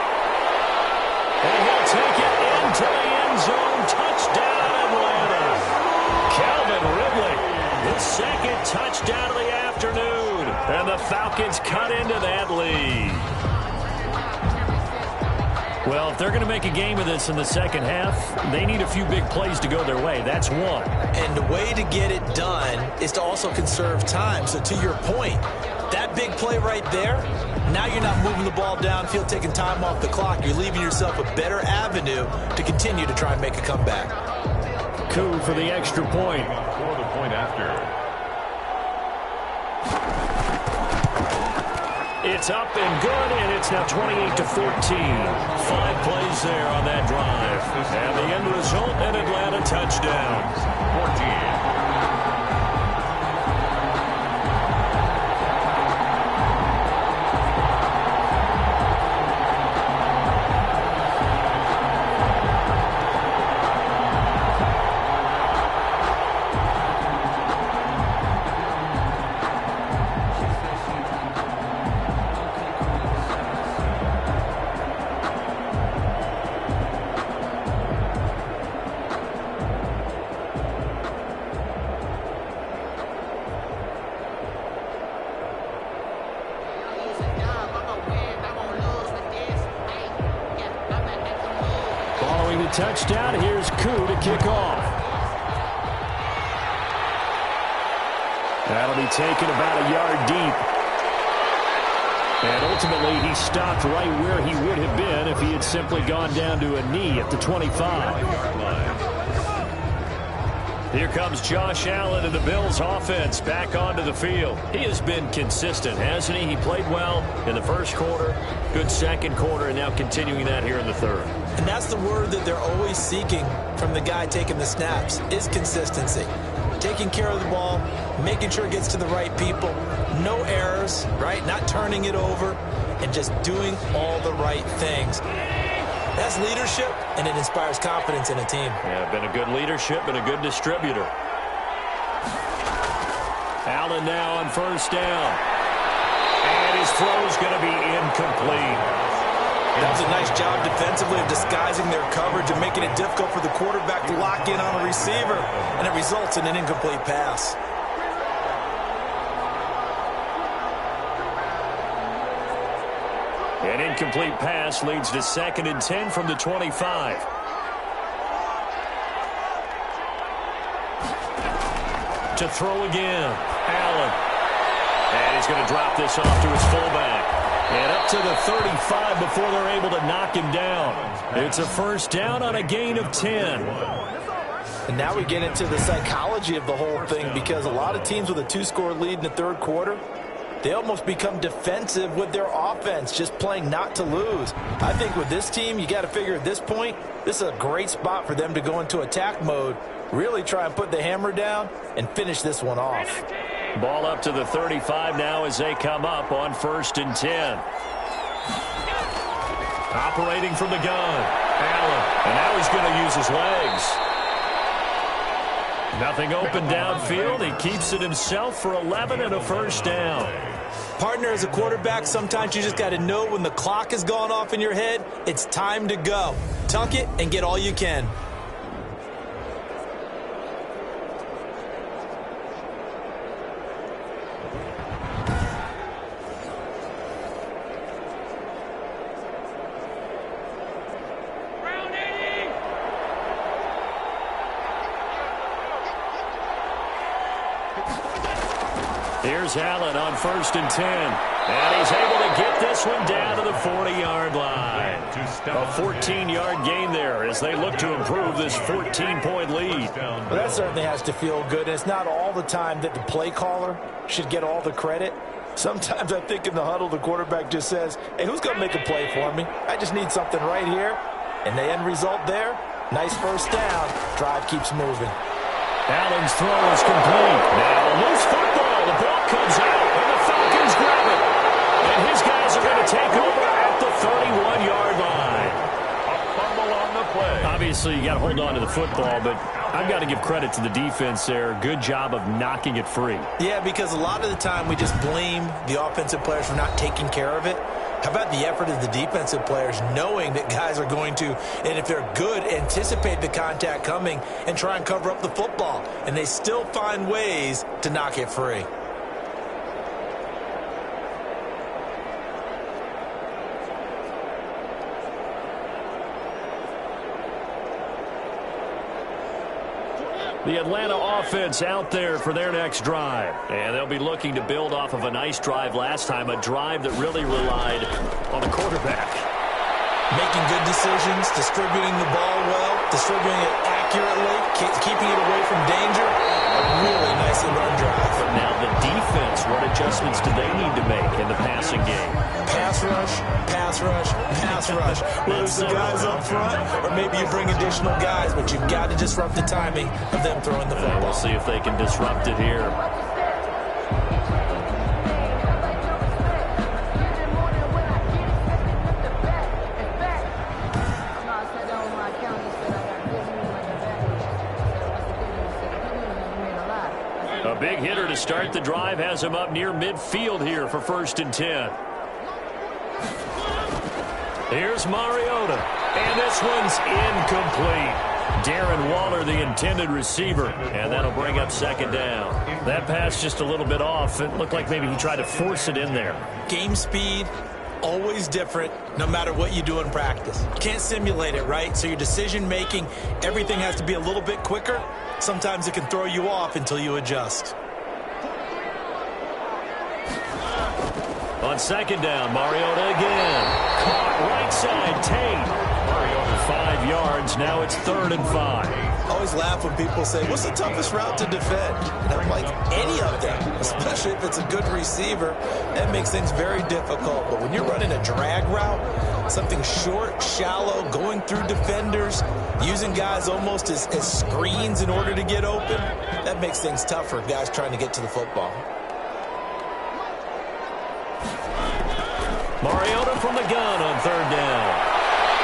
And he'll take it into the end zone. Touchdown, Atlanta. Calvin Ridley, his 2nd touchdown of the afternoon. And the Falcons cut into that lead. Well, if they're going to make a game of this in the second half, they need a few big plays to go their way. That's one. And the way to get it done is to also conserve time. So to your point, that big play right there, now you're not moving the ball downfield, taking time off the clock. You're leaving yourself a better avenue to continue to try and make a comeback. Coup for the extra point. For the point after. It's up and good, and it's now 28-14. 5 plays there on that drive. And the end result, an Atlanta touchdown. 14. Touchdown. Here's Koo to kick off. That'll be taken about a yard deep. And ultimately, he stopped right where he would have been if he had simply gone down to a knee at the 25. Here comes Josh Allen and the Bills offense back onto the field. He has been consistent, hasn't he? He played well in the first quarter, good second quarter, and now continuing that here in the third. And that's the word that they're always seeking from the guy taking the snaps, is consistency. taking care of the ball, making sure it gets to the right people, no errors, right? Not turning it over, and just doing all the right things. That's leadership, and it inspires confidence in a team. Yeah, been a good leadership and a good distributor. Allen now on first down. And his throw's going to be incomplete. That was a nice job defensively of disguising their coverage and making it difficult for the quarterback to lock in on a receiver, and it results in an incomplete pass. An incomplete pass leads to 2nd and 10 from the 25. To throw again, Allen. And he's going to drop this off to his fullback. And up to the 35 before they're able to knock him down. It's a first down on a gain of 10. And now we get into the psychology of the whole thing, because a lot of teams with a 2-score lead in the third quarter, they almost become defensive with their offense, just playing not to lose. I think with this team, you got to figure at this point, this is a great spot for them to go into attack mode, really try and put the hammer down and finish this one off. Ball up to the 35 now as they come up on 1st and 10. Operating from the gun, Allen. And now he's going to use his legs. Nothing open downfield. He keeps it himself for 11 and a first down. Partner, as a quarterback, sometimes you just got to know when the clock has gone off in your head, it's time to go. Tuck it and get all you can. Here's Allen on 1st and 10. And he's able to get this one down to the 40-yard line. A 14-yard gain there as they look to improve this 14-point lead. Well, that certainly has to feel good. And it's not all the time that the play caller should get all the credit. Sometimes I think in the huddle, the quarterback just says, hey, who's going to make a play for me? I just need something right here. And the end result there, nice first down. Drive keeps moving. Allen's throw is complete. Now a loose football. The ball comes out, and the Falcons grab it. And his guys are going to take over at the 31-yard line. A fumble on the play. Obviously, you got to hold on to the football, but I've got to give credit to the defense there. Good job of knocking it free. Yeah, because a lot of the time we just blame the offensive players for not taking care of it. How about the effort of the defensive players knowing that guys are going to, and if they're good, anticipate the contact coming and try and cover up the football. And they still find ways to knock it free. The Atlanta offense out there for their next drive. And they'll be looking to build off of a nice drive last time, a drive that really relied on the quarterback. Making good decisions, distributing the ball well, distributing it accurately, keeping it away from danger. A really nicely run drive. But now the defense, what adjustments do they need to make in the passing game? Pass rush, pass rush, pass rush. Whether it's the guys up front or maybe you bring additional guys, but you've got to disrupt the timing of them throwing the football. We'll see if they can disrupt it here. A big hitter to start the drive has him up near midfield here for 1st and 10. Here's Mariota, and this one's incomplete. Darren Waller, the intended receiver, and that'll bring up 2nd down. That pass just a little bit off. It looked like maybe he tried to force it in there. Game speed, always different, no matter what you do in practice. You can't simulate it, right? So your decision-making, everything has to be a little bit quicker. Sometimes it can throw you off until you adjust. On 2nd down, Mariota again. Caught right side, Tate. Mariota 5 yards. Now it's 3rd and 5. always laugh when people say, what's the toughest route to defend? And I'm like, any of them, especially if it's a good receiver. That makes things very difficult. But when you're running a drag route, something short, shallow, going through defenders, using guys almost as screens in order to get open, that makes things tough for guys trying to get to the football. Mariota from the gun on third down.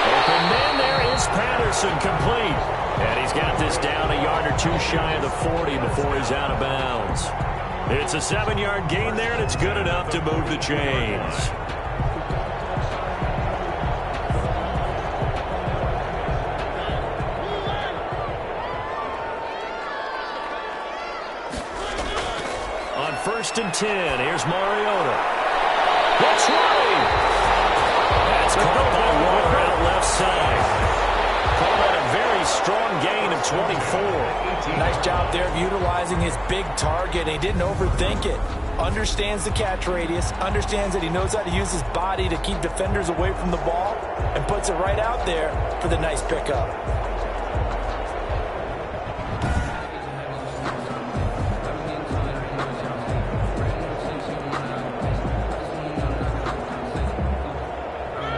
Open man there is Patterson, complete. And he's got this down a yard or two shy of the 40 before he's out of bounds. It's a 7-yard gain there, and it's good enough to move the chains. On 1st and 10, here's Mariota. Looks right. That's caught by Warner out left side. Call that a very strong gain of 24. Nice job there of utilizing his big target. He didn't overthink it. Understands the catch radius. Understands that he knows how to use his body to keep defenders away from the ball. And puts it right out there for the nice pickup.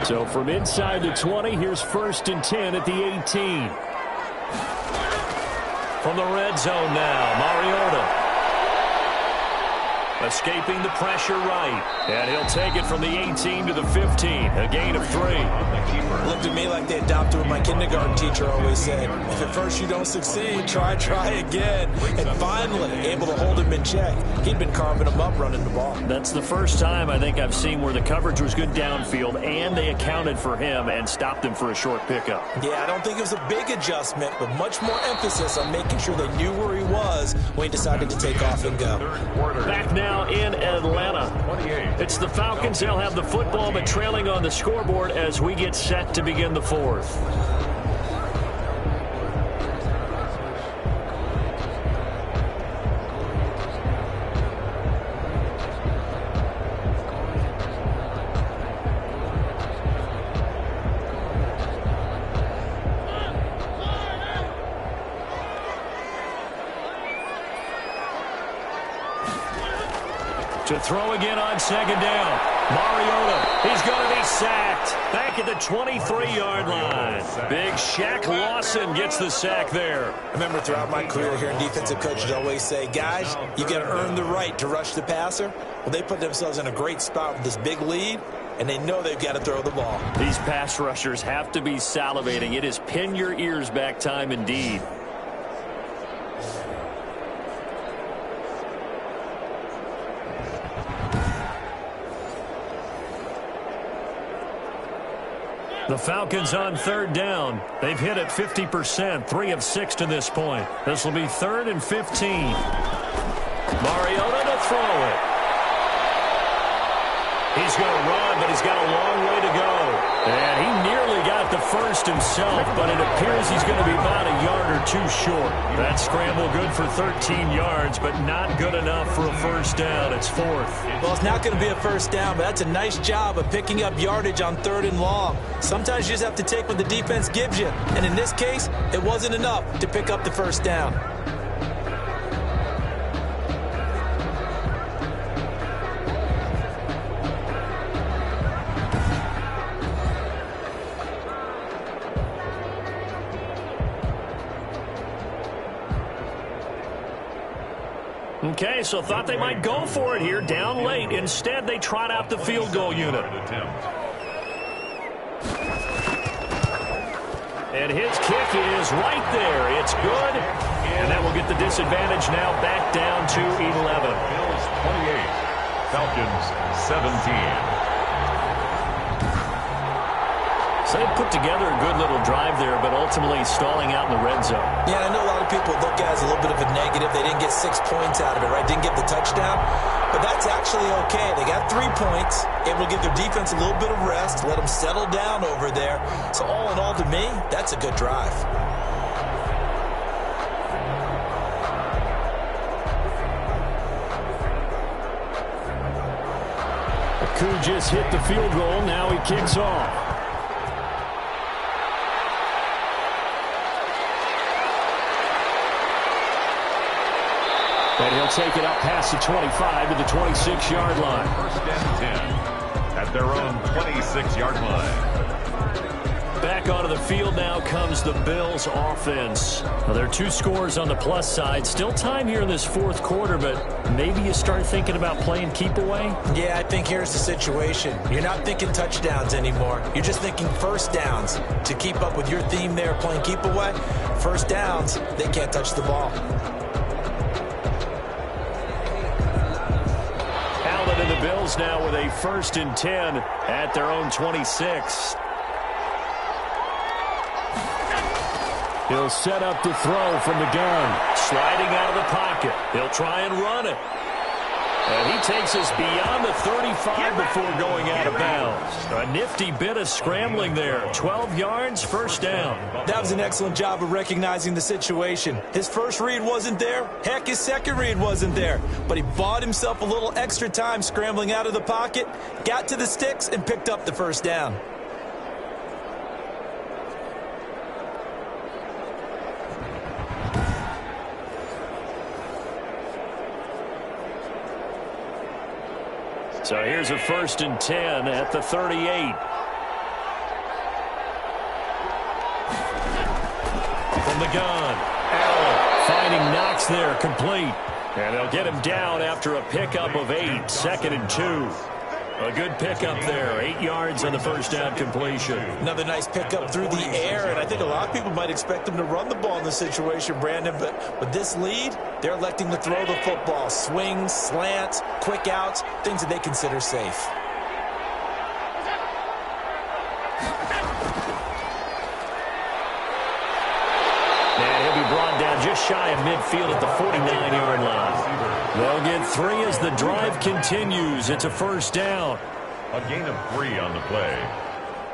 So from inside the 20, here's 1st and 10 at the 18. From the red zone now, Mariota. Escaping the pressure right. And he'll take it from the 18 to the 15. A gain of 3. Looked at me like they adopted what my kindergarten teacher always said. If at first you don't succeed, try again. And finally, able to hold him in check. He'd been carving him up running the ball. That's the first time I think I've seen where the coverage was good downfield and they accounted for him and stopped him for a short pickup. Yeah, I don't think it was a big adjustment, but much more emphasis on making sure they knew where he was when he decided to take off and go. Back now in Atlanta. It's the Falcons. They'll have the football, but trailing on the scoreboard as we get set to begin the 4th. To throw again on 2nd down. Mariota, he's going to be sacked. Back at the 23-yard line. Big Shaq Lawson gets the sack there. I remember throughout my career here in defensive coaches always say, guys, you got to earn the right to rush the passer. Well, they put themselves in a great spot with this big lead, and they know they've got to throw the ball. These pass rushers have to be salivating. It is pin your ears back time indeed. The Falcons on 3rd down. They've hit it 50%, 3 of 6 to this point. This will be 3rd and 15. Mariota to throw it. He's going to run, but he's got a long way to go. And he nearly got the first himself, but it appears he's going to be about a yard or two short. That scramble good for 13 yards, but not good enough for a first down. It's 4th. Well, it's not going to be a first down, but that's a nice job of picking up yardage on 3rd and long. Sometimes you just have to take what the defense gives you. And in this case, it wasn't enough to pick up the first down. Okay, so thought they might go for it here down late. Instead, they trot out the field goal unit. And his kick is right there. It's good. And that will get the disadvantage now back down to 11. Bills 28, Falcons 17. So they put together a good little drive there, but ultimately stalling out in the red zone. Yeah, I know a lot of people look at it as a little bit of a negative. They didn't get 6 points out of it, right? Didn't get the touchdown. But that's actually okay. They got 3 points, able to give their defense a little bit of rest, let them settle down over there. So all in all, to me, that's a good drive. Koo just hit the field goal. Now he kicks off. And he'll take it up past the 25 to the 26-yard line. First and 10 at their own 26-yard line. Back onto the field now comes the Bills offense. Well, there are 2 scores on the plus side. Still time here in this fourth quarter, but maybe you start thinking about playing keep away? Yeah, I think here's the situation. You're not thinking touchdowns anymore. You're just thinking first downs. To keep up with your theme there, playing keep away, first downs, they can't touch the ball. Allen and the Bills now with a 1st and 10 at their own 26. He'll set up to throw from the gun. Sliding out of the pocket. He'll try and run it. And he takes us beyond the 35 before going out of bounds. A nifty bit of scrambling there. 12 yards, first down. That was an excellent job of recognizing the situation. His first read wasn't there. Heck, his second read wasn't there. But he bought himself a little extra time scrambling out of the pocket, got to the sticks, and picked up the first down. So here's a 1st and 10 at the 38. From the gun, Allen finding Knox there, complete. And they'll get him down after a pickup of 8, 2nd and 2. A good pickup there, 8 yards on the first down completion. Another nice pickup through the air, and I think a lot of people might expect him to run the ball in this situation, Brandon, but with this lead, they're electing to throw the football. Swings, slants, quick outs, things that they consider safe. And he'll be brought down just shy of midfield at the 49-yard line. They'll get 3 as the drive continues. It's a first down. A gain of 3 on the play.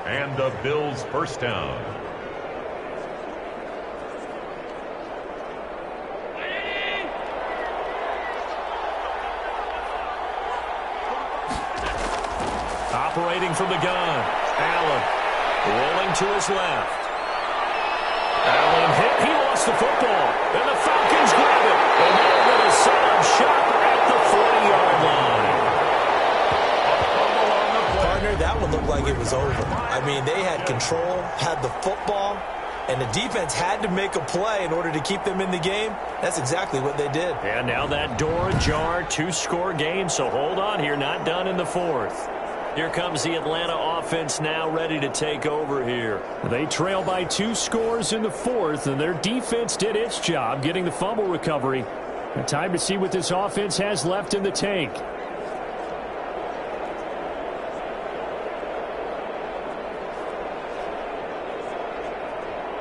And the Bills' first down. Operating from the gun. Allen rolling to his left. Allen hit. He lost the football. And the Falcons grab it. And they're going to set up shop at the 40-yard line. Partner, that one looked like it was over. I mean, they had control, had the football, and the defense had to make a play in order to keep them in the game. That's exactly what they did. And now that door ajar, 2-score game, so hold on here, not done in the fourth. Here comes the Atlanta offense now ready to take over here. They trail by 2 scores in the fourth, and their defense did its job getting the fumble recovery. And time to see what this offense has left in the tank.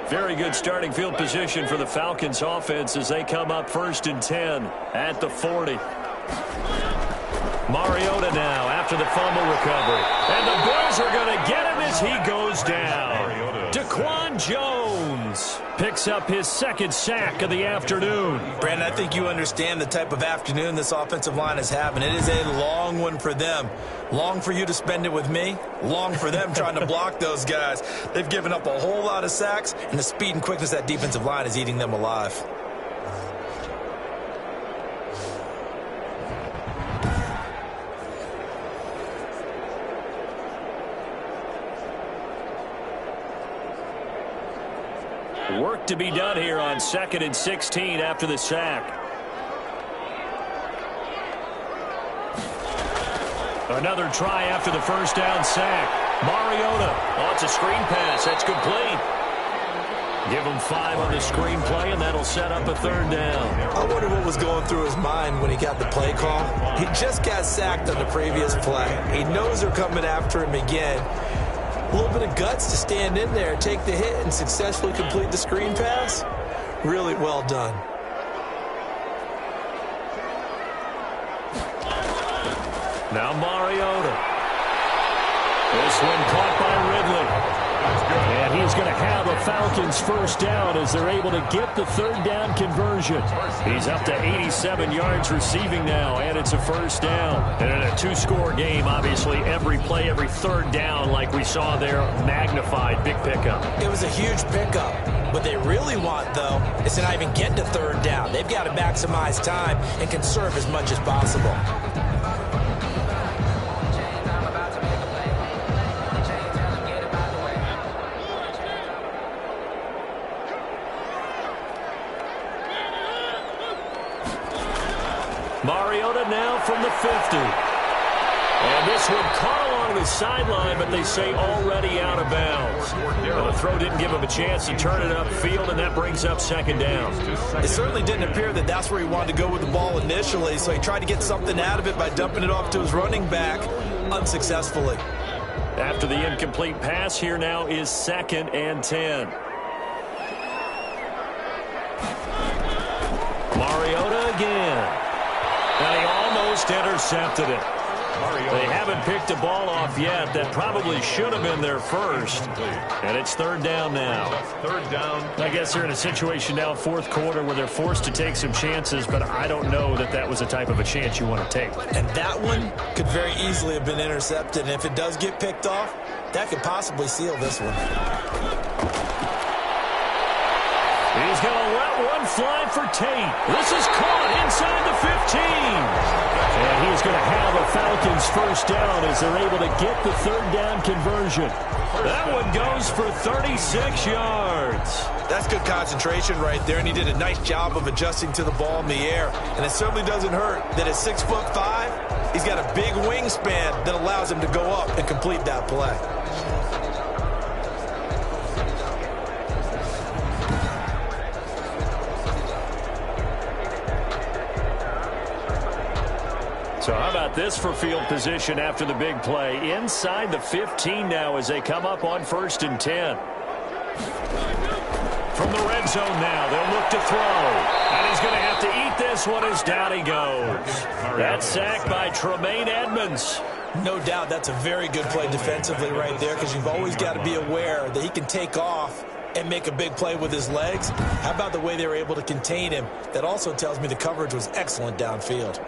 Very good starting field position for the Falcons offense as they come up 1st and 10 at the 40. Mariota now after the fumble recovery. And the Bills are going to get him as he goes down. Daquan Jones picks up his 2nd sack of the afternoon. Brandon, I think you understand the type of afternoon this offensive line is having. It is a long one for them. Long for you to spend it with me. Long for them trying to block those guys. They've given up a whole lot of sacks, and the speed and quickness of that defensive line is eating them alive. Work to be done here on 2nd and 16 after the sack. Another try after the first down sack. Mariota. Oh, it's a screen pass. That's complete. Give him 5 on the screen play, and that'll set up a 3rd down. I wonder what was going through his mind when he got the play call. He just got sacked on the previous play. He knows they're coming after him again. A little bit of guts to stand in there, take the hit, and successfully complete the screen pass. Really well done. Now Mariota. This one caught by Ridley. And he's going to have a Falcons first down as they're able to get the 3rd down conversion. He's up to 87 yards receiving now, and it's a first down. And in a 2-score game, obviously, every play, every 3rd down, like we saw there, magnified. Big pickup. It was a huge pickup. What they really want, though, is to not even get to third down. They've got to maximize time and conserve as much as possible. Mariota now from the 50. And this one caught along the sideline, but they say already out of bounds. Well, the throw didn't give him a chance to turn it upfield, and that brings up second down. It certainly didn't appear that that's where he wanted to go with the ball initially, so he tried to get something out of it by dumping it off to his running back unsuccessfully. After the incomplete pass, here now is 2nd and 10. Mariota again. And he almost intercepted it. They haven't picked a ball off yet. That probably should have been their first. And it's third down now. Third down. I guess they're in a situation now, fourth quarter, where they're forced to take some chances, but I don't know that that was the type of a chance you want to take. And that one could very easily have been intercepted. And if it does get picked off, that could possibly seal this one. He's going to let one fly for Tate. This is caught inside the 15. And he's going to have a Falcons first down as they're able to get the third down conversion. That one goes for 36 yards. That's good concentration right there, and he did a nice job of adjusting to the ball in the air. And it certainly doesn't hurt that at 6'5", he's got a big wingspan that allows him to go up and complete that play. So how about this for field position after the big play? Inside the 15 now as they come up on 1st and 10. From the red zone now, they'll look to throw. And he's going to have to eat this one as down he goes. That's sacked by Tremaine Edmonds. No doubt that's a very good play defensively right there, because you've always got to be aware that he can take off and make a big play with his legs. How about the way they were able to contain him? That also tells me the coverage was excellent downfield.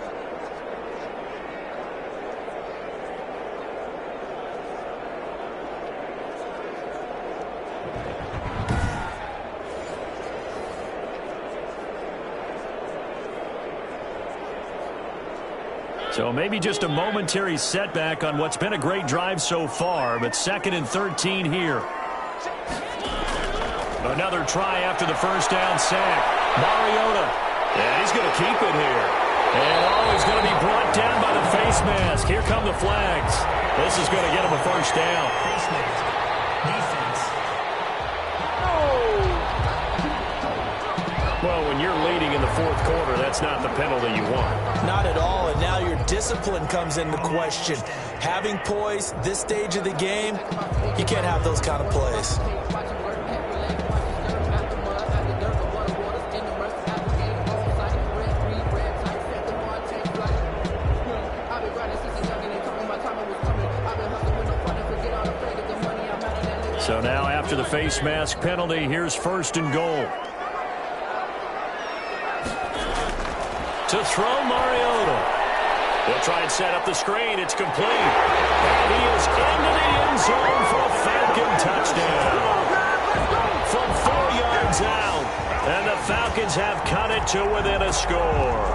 So maybe just a momentary setback on what's been a great drive so far, but 2nd and 13 here. Another try after the first down sack. Mariota. And he's going to keep it here. And he's going to be brought down by the face mask. Here come the flags. This is going to get him a first down. Face mask. Defense. Well, when you're leading in the fourth quarter, that's not the penalty you want. Not at all, and now your discipline comes into question. Having poise this stage of the game, you can't have those kind of plays. So now after the face mask penalty, here's 1st and goal. To throw Mariota. They'll try and set up the screen. It's complete. And he is into the end zone for a Falcon touchdown. From 4 yards out. And the Falcons have cut it to within a score.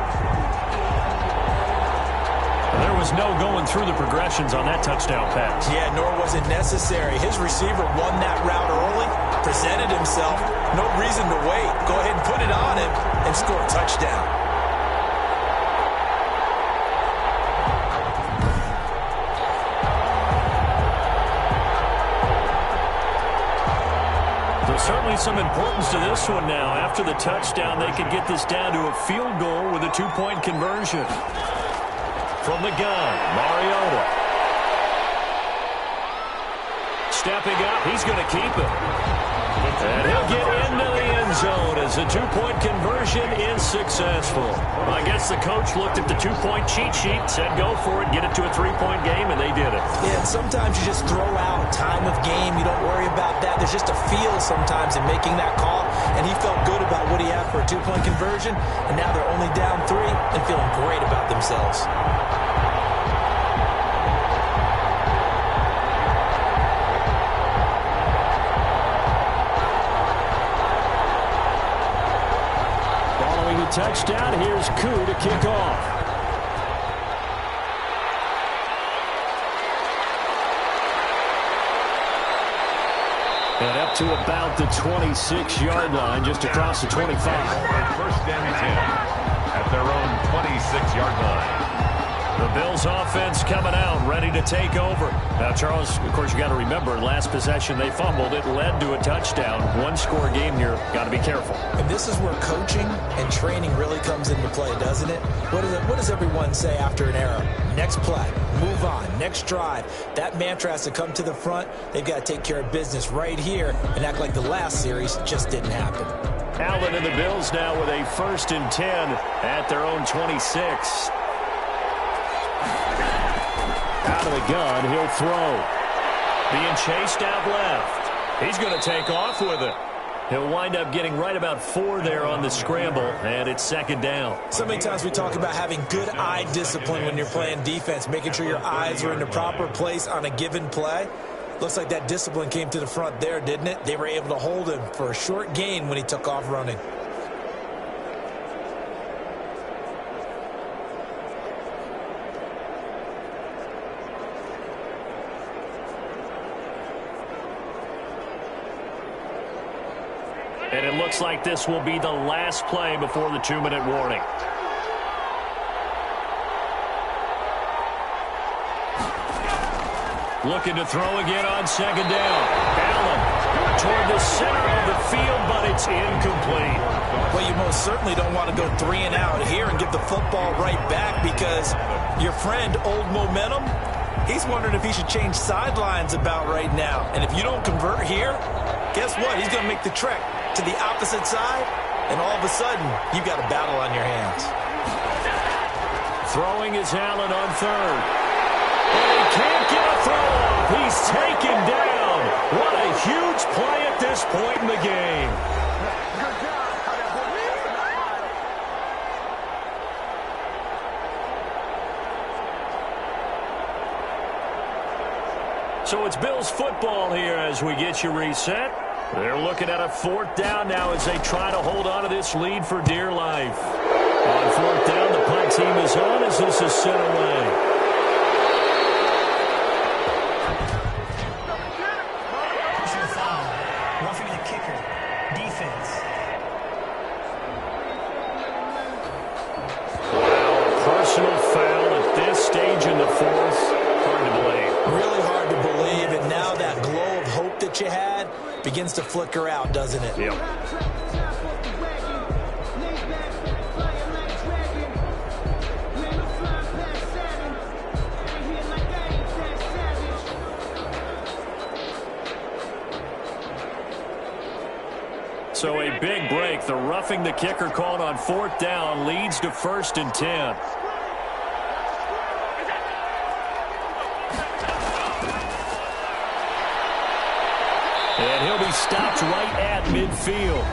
There was no going through the progressions on that touchdown pass. Yeah, nor was it necessary. His receiver won that route early, presented himself. No reason to wait. Go ahead and put it on him and score a touchdown. Certainly some importance to this one now. After the touchdown, they could get this down to a field goal with a 2-point conversion. From the gun, Mariota. Stepping up, he's going to keep it. And he'll get into the end zone as the 2-point conversion is successful. I guess the coach looked at the 2-point cheat sheet, said go for it, get it to a 3-point game, and they did it. Yeah, and sometimes you just throw out time of game. You don't worry about that. There's just a feel sometimes in making that call, and he felt good about what he had for a 2-point conversion, and now they're only down 3 and feeling great about themselves. touchdown. Here's Koo to kick off. And up to about the 26-yard line, just across the 25. First down and 10 at their own 26-yard line. The Bills offense coming out, ready to take over. Now, Charles, of course, you got to remember, last possession they fumbled. It led to a touchdown. One-score game here. Got to be careful. And this is where coaching and training really comes into play, doesn't it? What does everyone say after an error? Next play, move on, next drive. That mantra has to come to the front. They've got to take care of business right here and act like the last series just didn't happen. Allen and the Bills now with a 1st and 10 at their own 26. Out of the gun, he'll throw. Being chased out left. He's going to take off with it. He'll wind up getting right about 4 there on the scramble, and it's 2nd down. So many times we talk about having good eye discipline when you're playing defense, making sure your eyes are in the proper place on a given play. Looks like that discipline came to the front there, didn't it? They were able to hold him for a short gain when he took off running. And it looks like this will be the last play before the 2-minute warning. Looking to throw again on 2nd down. Allen toward the center of the field, but it's incomplete. Well, you most certainly don't want to go 3 and out here and give the football right back because your friend, Old Momentum, he's wondering if he should change sidelines about right now. And if you don't convert here, guess what? He's going to make the trek to the opposite side, and all of a sudden, you've got a battle on your hands. Throwing is Allen on 3rd. And he can't get a throw off. He's taken down. What a huge play at this point in the game. So it's Bills football here as we get you reset. They're looking at a 4th down now as they try to hold on to this lead for dear life. On 4th down, the punt team is on as this is sent away. Personal foul. Roughing the kicker. Defense. Wow, personal foul at this stage in the 4th. Hard to believe. Really hard to believe, and now that glow of hope that you had begins to flicker out, doesn't it? Yep. So a big break. The roughing the kicker called on 4th down leads to 1st and 10. And he'll be stopped right at midfield.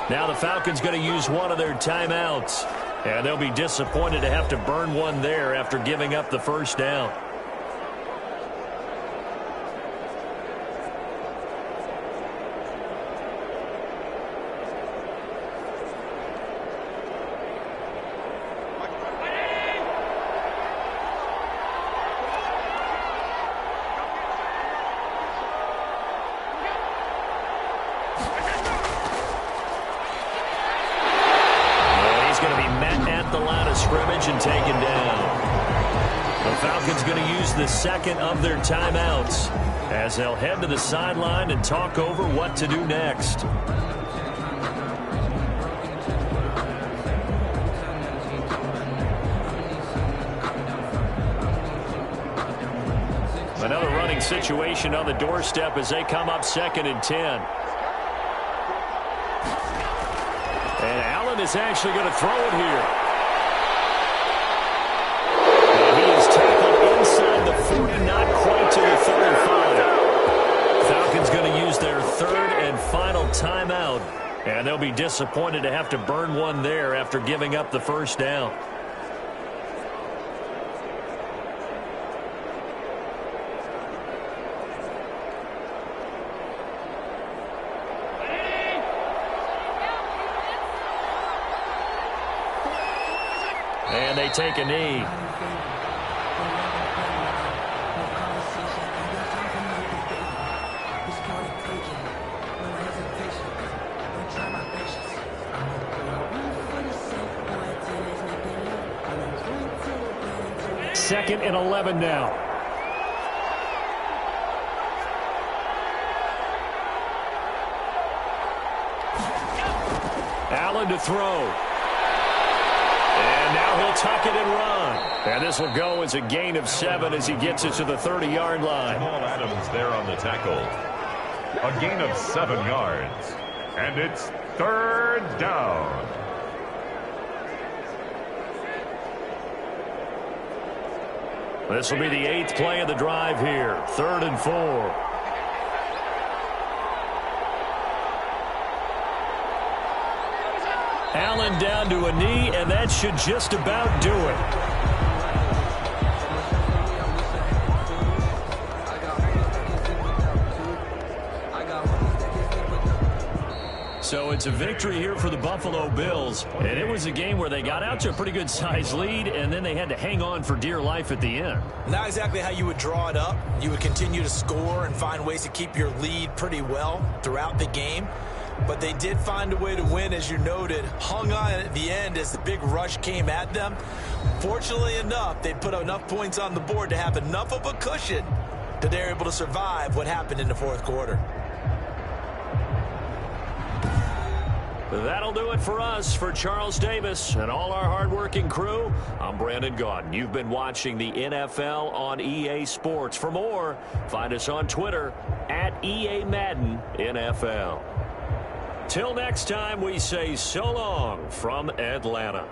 Now the Falcons going to use one of their timeouts. And they'll be disappointed to have to burn one there after giving up the 1st down. And taken down. The Falcons going to use the 2nd of their timeouts as they'll head to the sideline and talk over what to do next. Another running situation on the doorstep as they come up 2nd and 10. And Allen is actually going to throw it here. Inside the 40, not quite to the 35. Falcons going to use their 3rd and final timeout, and they'll be disappointed to have to burn one there after giving up the 1st down. take a knee. Second and 11 now. Allen to throw. And now he'll tuck it and run. And this will go as a gain of 7 as he gets it to the 30-yard line. Jamal Adams there on the tackle. A gain of 7 yards. And it's 3rd down. This will be the 8th play of the drive here. 3rd and 4. Allen down to a knee, and that should just about do it. So it's a victory here for the Buffalo Bills, and it was a game where they got out to a pretty good-sized lead, and then they had to hang on for dear life at the end. Not exactly how you would draw it up. You would continue to score and find ways to keep your lead pretty well throughout the game. But they did find a way to win, as you noted, hung on at the end as the big rush came at them. Fortunately enough, they put enough points on the board to have enough of a cushion that they're able to survive what happened in the 4th quarter. That'll do it for us. For Charles Davis and all our hardworking crew, I'm Brandon Gaudin. You've been watching the NFL on EA Sports. For more, find us on Twitter at EA Madden NFL. Till next time, we say so long from Atlanta.